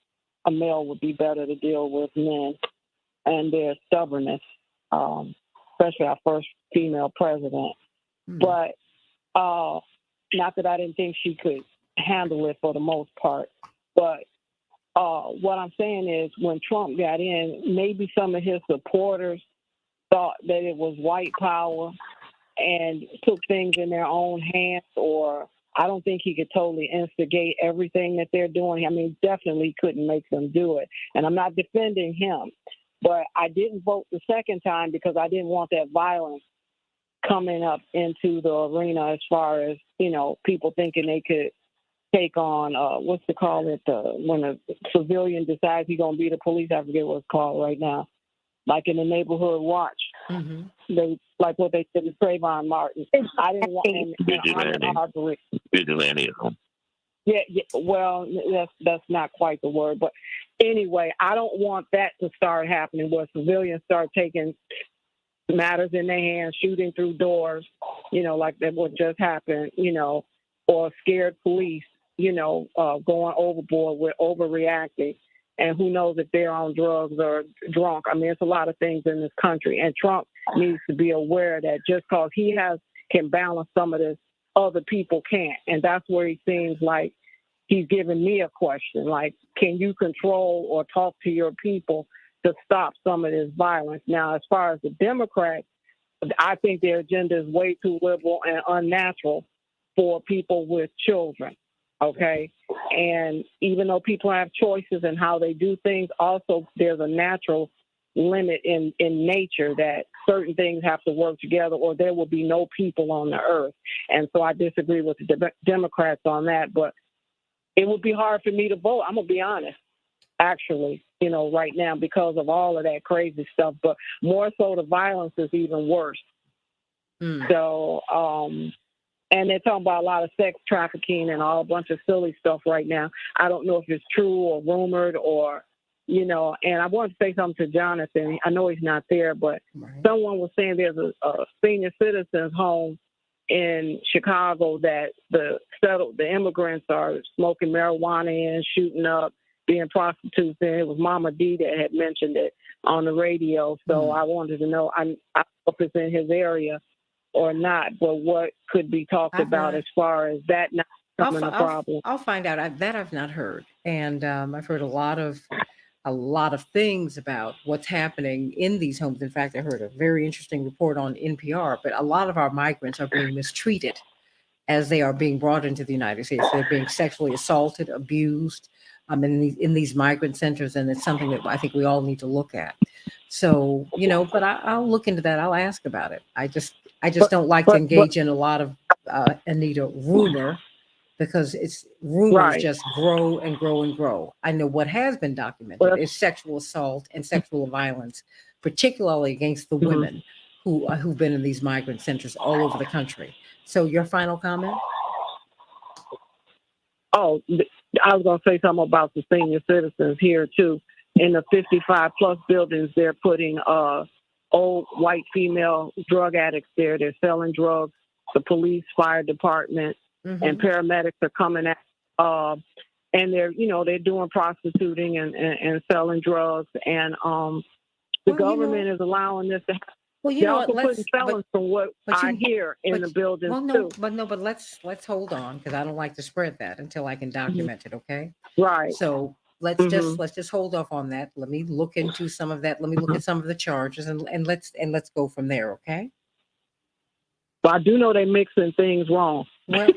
a male would be better to deal with men and their stubbornness, especially our first female president. But not that I didn't think she could handle it for the most part. But what I'm saying is when Trump got in, maybe some of his supporters thought that it was white power and took things in their own hands, or I don't think he could totally instigate everything that they're doing. I mean, definitely couldn't make them do it. And I'm not defending him, but I didn't vote the second time because I didn't want that violence coming up into the arena as far as, people thinking they could take on, when a civilian decides he's going to be the police. I forget what it's called right now. Like in the neighborhood watch. They like what they did with Trayvon Martin. I didn't want Vigilantism. Yeah. Well, that's not quite the word, but anyway, I don't want that to start happening where civilians start taking matters in their hands, shooting through doors, like that would just happen, or scared police, going overboard with overreacting. And who knows if they're on drugs or drunk. I mean, it's a lot of things in this country. And Trump needs to be aware that just because he can balance some of this, other people can't. And that's where he seems like he's giving me a question. Like, can you control or talk to your people to stop some of this violence? Now, as far as the Democrats, I think their agenda is way too liberal and unnatural for people with children. Okay. And even though people have choices in how they do things, also there's a natural limit in nature that certain things have to work together or there will be no people on the earth. And so I disagree with the Democrats on that, but it would be hard for me to vote. I'm going to be honest, actually, right now because of all of that crazy stuff, but more so the violence is even worse. So, and they're talking about a lot of sex trafficking and a bunch of silly stuff right now. I don't know if it's true or rumored or, and I want to say something to Jonathan. I know he's not there, but someone was saying there's a senior citizens home in Chicago that the immigrants are smoking marijuana in, shooting up, being prostitutes in. It was Mama D that had mentioned it on the radio. So I wanted to know, I don't know if it's in his area or not, but what could be talked about as far as that not becoming a problem? I'll find out. I've not heard, and I've heard a lot of things about what's happening in these homes. In fact, I heard a very interesting report on NPR. But a lot of our migrants are being mistreated as they are being brought into the United States. They're being sexually assaulted, abused, in these migrant centers, and it's something that I think we all need to look at. So, but I'll look into that. I'll ask about it. I just don't like to engage in a lot of Anita rumor because rumors just grow and grow and grow. I know what has been documented is sexual assault and sexual violence, particularly against the women who've been in these migrant centers all over the country. So, your final comment? Oh, I was going to say something about the senior citizens here too. In the 55 plus buildings, they're putting old white female drug addicts there. They're selling drugs. The police, fire department, and paramedics are coming out, and they're doing prostituting and selling drugs. And the government is allowing this to happen. Well, you They're know what? also putting felons from what I hear in the buildings too. But let's hold on because I don't like to spread that until I can document it. Okay. Right. So let's just hold off on that. Let me look into some of that. Let me look at some of the charges and let's go from there. Okay. But I do know they're mixing things wrong. Well,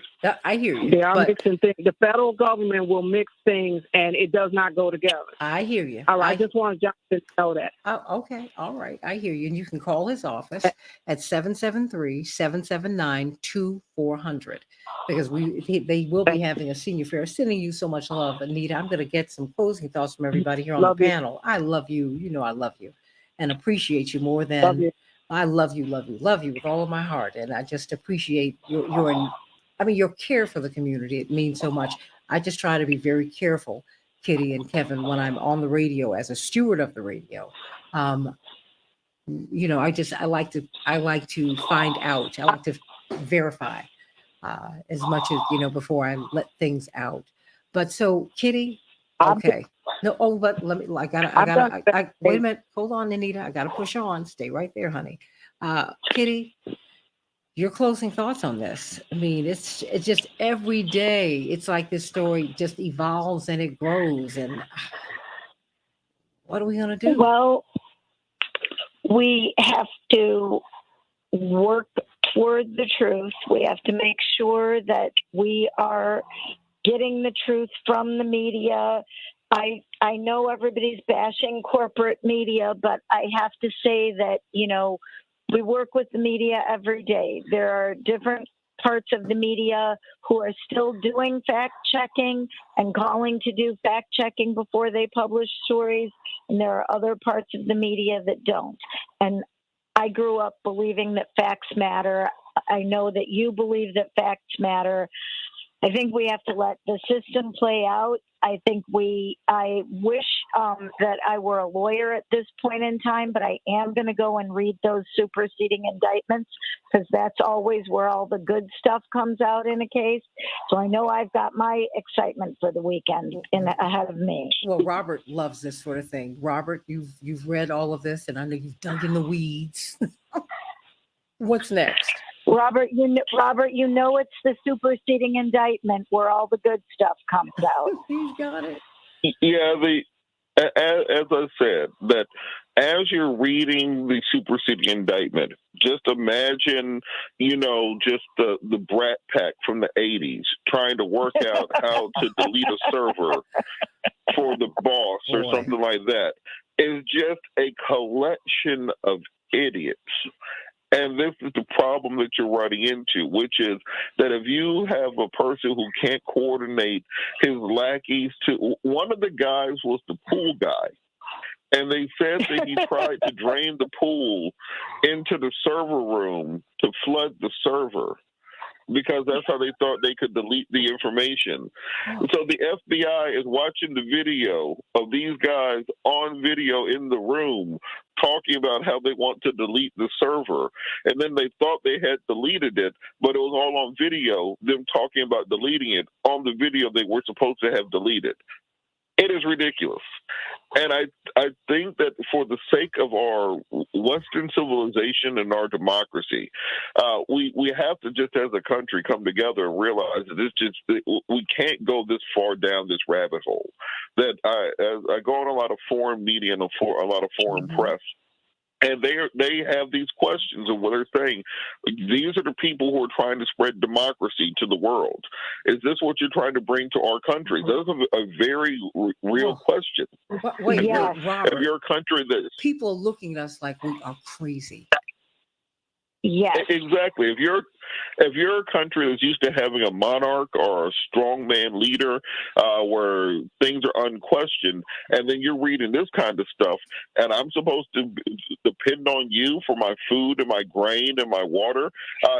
I hear you. They are mixing things. The federal government will mix things, and it does not go together. I hear you. All right, I just want Jonathan to know that. Oh, okay. All right. I hear you. And you can call his office at 773-779-2400 because they will be having a senior fair. Sending you so much love, Anita. I'm going to get some closing thoughts from everybody here on the panel. I love you. You know I love you and appreciate you more than I love you with all of my heart. And I just appreciate your care for the community. It means so much. I just try to be very careful, Kitty and Kevin, when I'm on the radio as a steward of the radio. I like to find out. I like to verify as much as before I let things out. But so, Kitty, okay. No, but let me. I gotta. Wait a minute. Hold on, Anita. I gotta push on. Stay right there, honey. Kitty, your closing thoughts on this? I mean, it's just every day. It's like this story just evolves and it grows. And what are we gonna do? Well, we have to work toward the truth. We have to make sure that we are getting the truth from the media. I know everybody's bashing corporate media, but I have to say that, we work with the media every day. There are different parts of the media who are still doing fact checking and calling to do fact checking before they publish stories. And there are other parts of the media that don't. And I grew up believing that facts matter. I know that you believe that facts matter. I think we have to let the system play out. I wish that I were a lawyer at this point in time, but I am going to go and read those superseding indictments because that's always where all the good stuff comes out in a case. So I know I've got my excitement for the weekend ahead of me. Well, Robert loves this sort of thing. Robert, you've read all of this, and I know you've dug in the weeds. What's next? Robert, you know it's the superseding indictment where all the good stuff comes out. He's got it. Yeah, as I said, that as you're reading the superseding indictment, just imagine, just the Brat Pack from the 80s trying to work out how to delete a server for the boss or something like that. It's just a collection of idiots. And this is the problem that you're running into, which is that if you have a person who can't coordinate his lackeys to, one of the guys was the pool guy. And they said that he tried to drain the pool into the server room to flood the server because that's how they thought they could delete the information. So the FBI is watching the video of these guys on video in the room talking about how they want to delete the server. And then they thought they had deleted it, but it was all on video, them talking about deleting it on the video they were supposed to have deleted. It is ridiculous. And I think that for the sake of our Western civilization and our democracy, we have to just as a country come together and realize that we can't go this far down this rabbit hole. That I go on a lot of foreign media and a lot of foreign press. And they have these questions of what they're saying. These are the people who are trying to spread democracy to the world. Is this what you're trying to bring to our country? That's a very real question. Wait, Robert, if you're a country that people are looking at us like we are crazy. Yes, exactly. If you're a country that's used to having a monarch or a strongman leader where things are unquestioned, and then you're reading this kind of stuff, and I'm supposed to depend on you for my food and my grain and my water,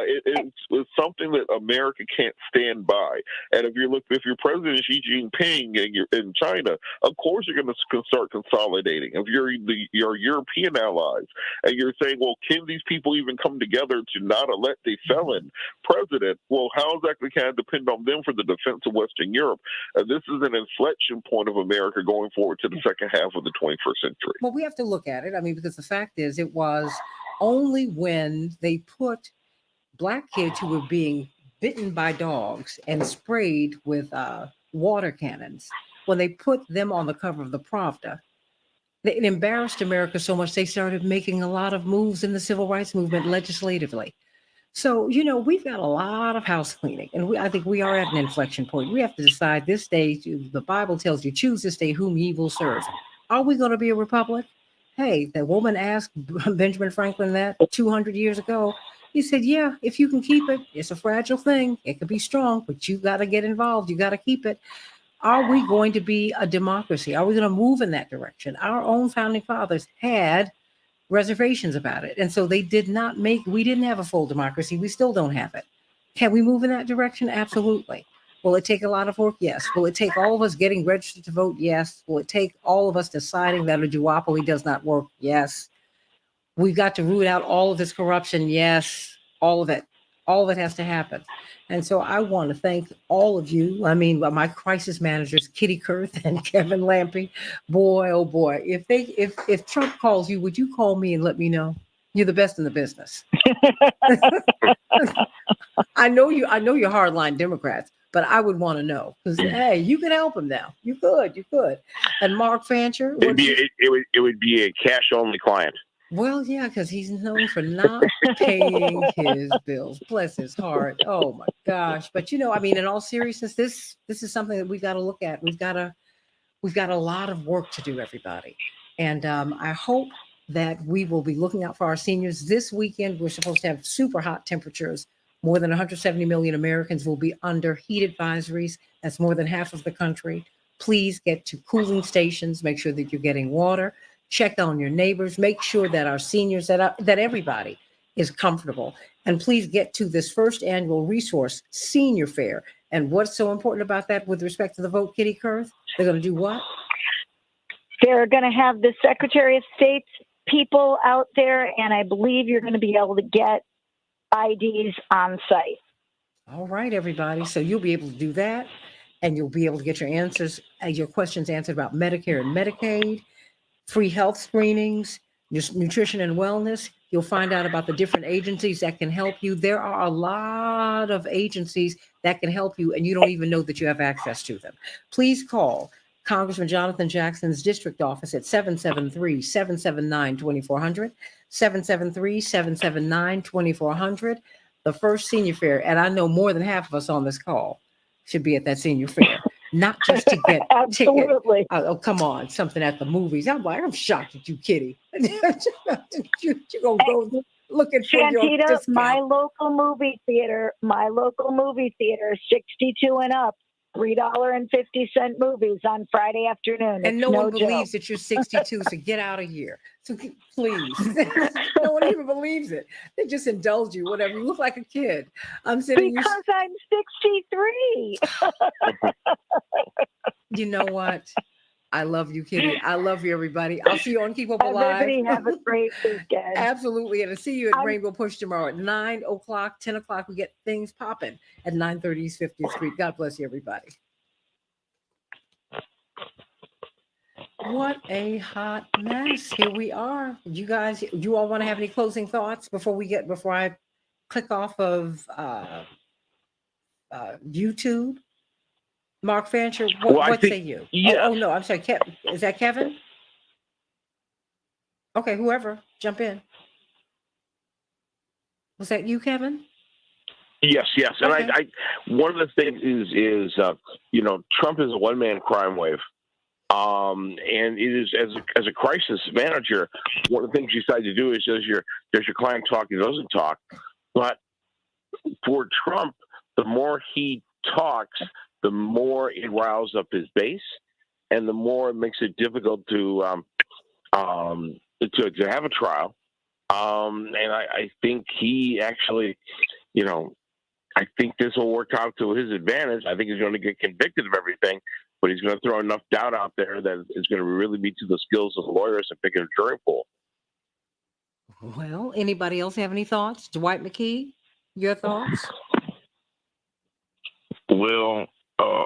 it's something that America can't stand by. And if you're President Xi Jinping and you're in China, of course you're going to start consolidating. If you're your European allies, and you're saying, well, can these people even come together to not elect a felon president? Well, how exactly can I depend on them for the defense of Western Europe? This is an inflection point of America going forward to the second half of the 21st century. Well, we have to look at it. I mean, because the fact is, it was only when they put black kids who were being bitten by dogs and sprayed with water cannons, when they put them on the cover of the Pravda, it embarrassed America so much they started making a lot of moves in the civil rights movement legislatively. So, we've got a lot of house cleaning, and I think we are at an inflection point. We have to decide this day. The Bible tells you, choose this day whom ye will serve. Are we going to be a republic? Hey, the woman asked Benjamin Franklin that 200 years ago. He said, yeah, if you can keep it, it's a fragile thing. It could be strong, but you got to get involved. You got to keep it. Are we going to be a democracy? Are we going to move in that direction? Our own founding fathers had reservations about it. And so we didn't have a full democracy. We still don't have it. Can we move in that direction? Absolutely. Will it take a lot of work? Yes. Will it take all of us getting registered to vote? Yes. Will it take all of us deciding that a duopoly does not work? Yes. We've got to root out all of this corruption. Yes. All of it. All of it has to happen. And so I want to thank all of you. I mean, my crisis managers, Kitty Kurth and Kevin Lampy. Boy, oh boy. If Trump calls you, would you call me and let me know? You're the best in the business. I know you're hardline Democrats, but I would want to know because hey, you can help him now. You could. And Mark Fancher, it would be a cash only client. Well, yeah, because he's known for not paying his bills. Bless his heart. Oh my gosh! But I mean, in all seriousness, this is something that we got to look at. We've got a lot of work to do, everybody, and I hope that we will be looking out for our seniors this weekend. We're supposed to have super hot temperatures. More than 170 million Americans will be under heat advisories. That's more than half of the country. Please get to cooling stations. Make sure that you're getting water. Check on your neighbors. Make sure that our seniors, that everybody is comfortable. And please get to this first annual resource senior fair. And what's so important about that with respect to the vote, Kitty Kurth? They're going to do what? They're going to have the Secretary of State's people out there, and I believe you're going to be able to get IDs on site. All right, everybody. So you'll be able to do that, and you'll be able to get your questions answered about Medicare and Medicaid, free health screenings, nutrition and wellness. You'll find out about the different agencies that can help you. There are a lot of agencies that can help you, and you don't even know that you have access to them. Please call Congressman Jonathan Jackson's district office at 773-779-2400, 773-779-2400. The first senior fair, and I know more than half of us on this call should be at that senior fair. Not just to get Absolutely. Oh, come on, something at the movies. I'm shocked at you, Kitty. You're gonna go looking for your Santita, discount. my local movie theater, 62 and up, $3.50 movies on Friday afternoon. And it's no one joke. believes that you're 62, so get out of here. So please, no one even believes it. They just indulge you, whatever. You look like a kid. I'm sitting because I'm 63. You know what? I love you, Kitty. I love you, everybody. I'll see you on Keep Up Alive. Everybody have a great weekend. Absolutely. And I'll see you at Rainbow Push tomorrow at 9 o'clock, 10 o'clock. We get things popping at 930 East 50th Street. God bless you, everybody. What a hot mess. Here we are. You all want to have any closing thoughts before I click off of YouTube? Mark Fancher, what say you? Yes. Oh, no, I'm sorry. Is that Kevin? Okay, whoever, jump in. Was that you, Kevin? Yes. And Okay. I one of the things is Trump is a one-man crime wave. And it is as a crisis manager, one of the things you decide to do is does your client talk? He doesn't talk. But for Trump, the more he talks, the more it riles up his base, and the more it makes it difficult to have a trial. And I think he actually, I think this will work out to his advantage. I think he's going to get convicted of everything, but he's going to throw enough doubt out there that it's going to really be to the skills of lawyers and picking a jury pool. Well, anybody else have any thoughts? Dwight McKee, your thoughts? Well,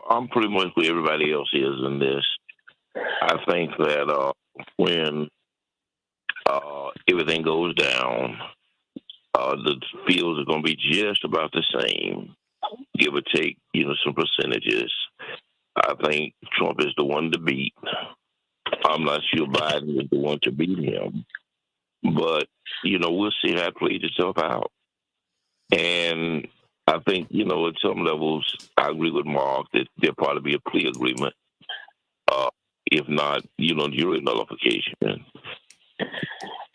I'm pretty much where everybody else is in this. I think that when everything goes down. The fields are going to be just about the same, give or take, some percentages. I think Trump is the one to beat. I'm not sure Biden is the one to beat him, but we'll see how it plays itself out. And I think at some levels, I agree with Mark that there'll probably be a plea agreement, if not, jury nullification.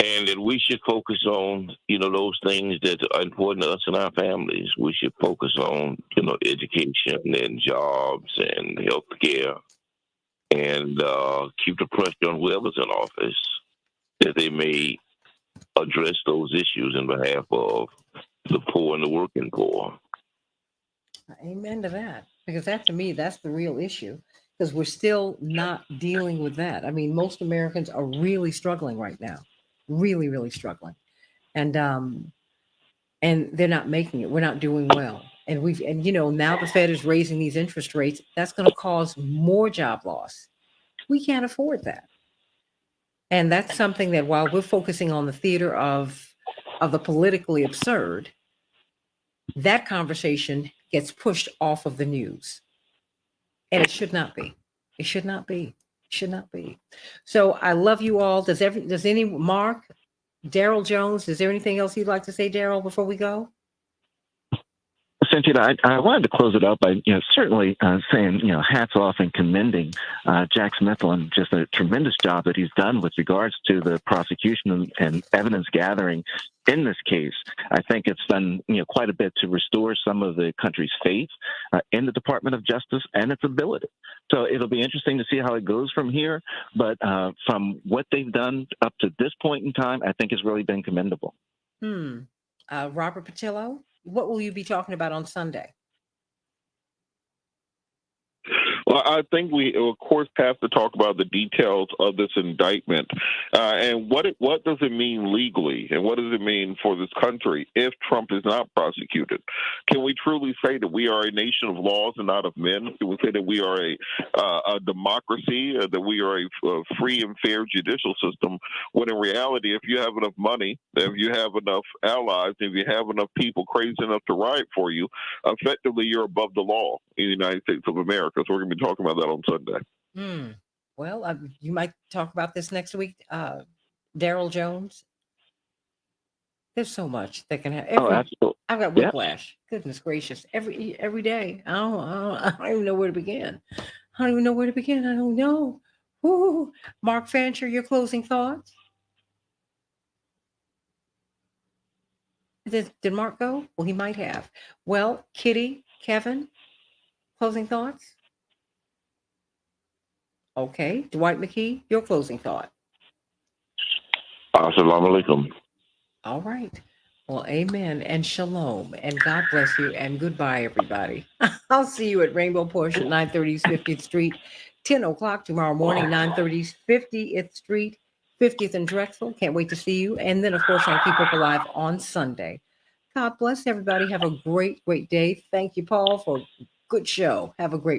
And that we should focus on, those things that are important to us and our families. We should focus on, education and jobs and health care and keep the pressure on whoever's in office that they may address those issues in behalf of the poor and the working poor. Amen to that. Because that, to me, that's the real issue. Because we're still not dealing with that. I mean, most Americans are really struggling right now. Really, really struggling. And they're not making it. We're not doing well. And now the Fed is raising these interest rates. That's going to cause more job loss. We can't afford that. And that's something that while we're focusing on the theater of the politically absurd, that conversation gets pushed off of the news. And it should not be. It should not be. It should not be. So I love you all. Does any Mark, Daryl Jones, is there anything else you'd like to say, Daryl, before we go? Santita, I wanted to close it up by, certainly saying, hats off and commending Jack Smith on just a tremendous job that he's done with regards to the prosecution and evidence gathering in this case. I think it's done, quite a bit to restore some of the country's faith in the Department of Justice and its ability. So it'll be interesting to see how it goes from here. But from what they've done up to this point in time, I think it's really been commendable. Robert Patillo, what will you be talking about on Sunday? Well, I think we, of course, have to talk about the details of this indictment and what does it mean legally and what does it mean for this country if Trump is not prosecuted? Can we truly say that we are a nation of laws and not of men? Can we say that we are a democracy, that we are a free and fair judicial system, when in reality, if you have enough money, if you have enough allies, if you have enough people crazy enough to riot for you, effectively you're above the law in the United States of America. So we're going to be talking about that on Sunday. Well, you might talk about this next week, Daryl Jones. There's so much that can happen. Absolutely. I've got whiplash. Yeah. Goodness gracious! Every day. I don't even know where to begin. I don't know. Ooh. Mark Fancher, your closing thoughts? Did Mark go? Well, he might have. Well, Kitty, Kevin, closing thoughts? Okay. Dwight McKee, your closing thought. Assalamu alaikum. All right. Well, amen and shalom and God bless you and goodbye, everybody. I'll see you at Rainbow Push at 930 50th Street, 10 o'clock tomorrow morning, 930 50th Street, 50th and Drexel. Can't wait to see you. And then, of course, on Keep Up Alive on Sunday. God bless everybody. Have a great, great day. Thank you, Paul, for a good show. Have a great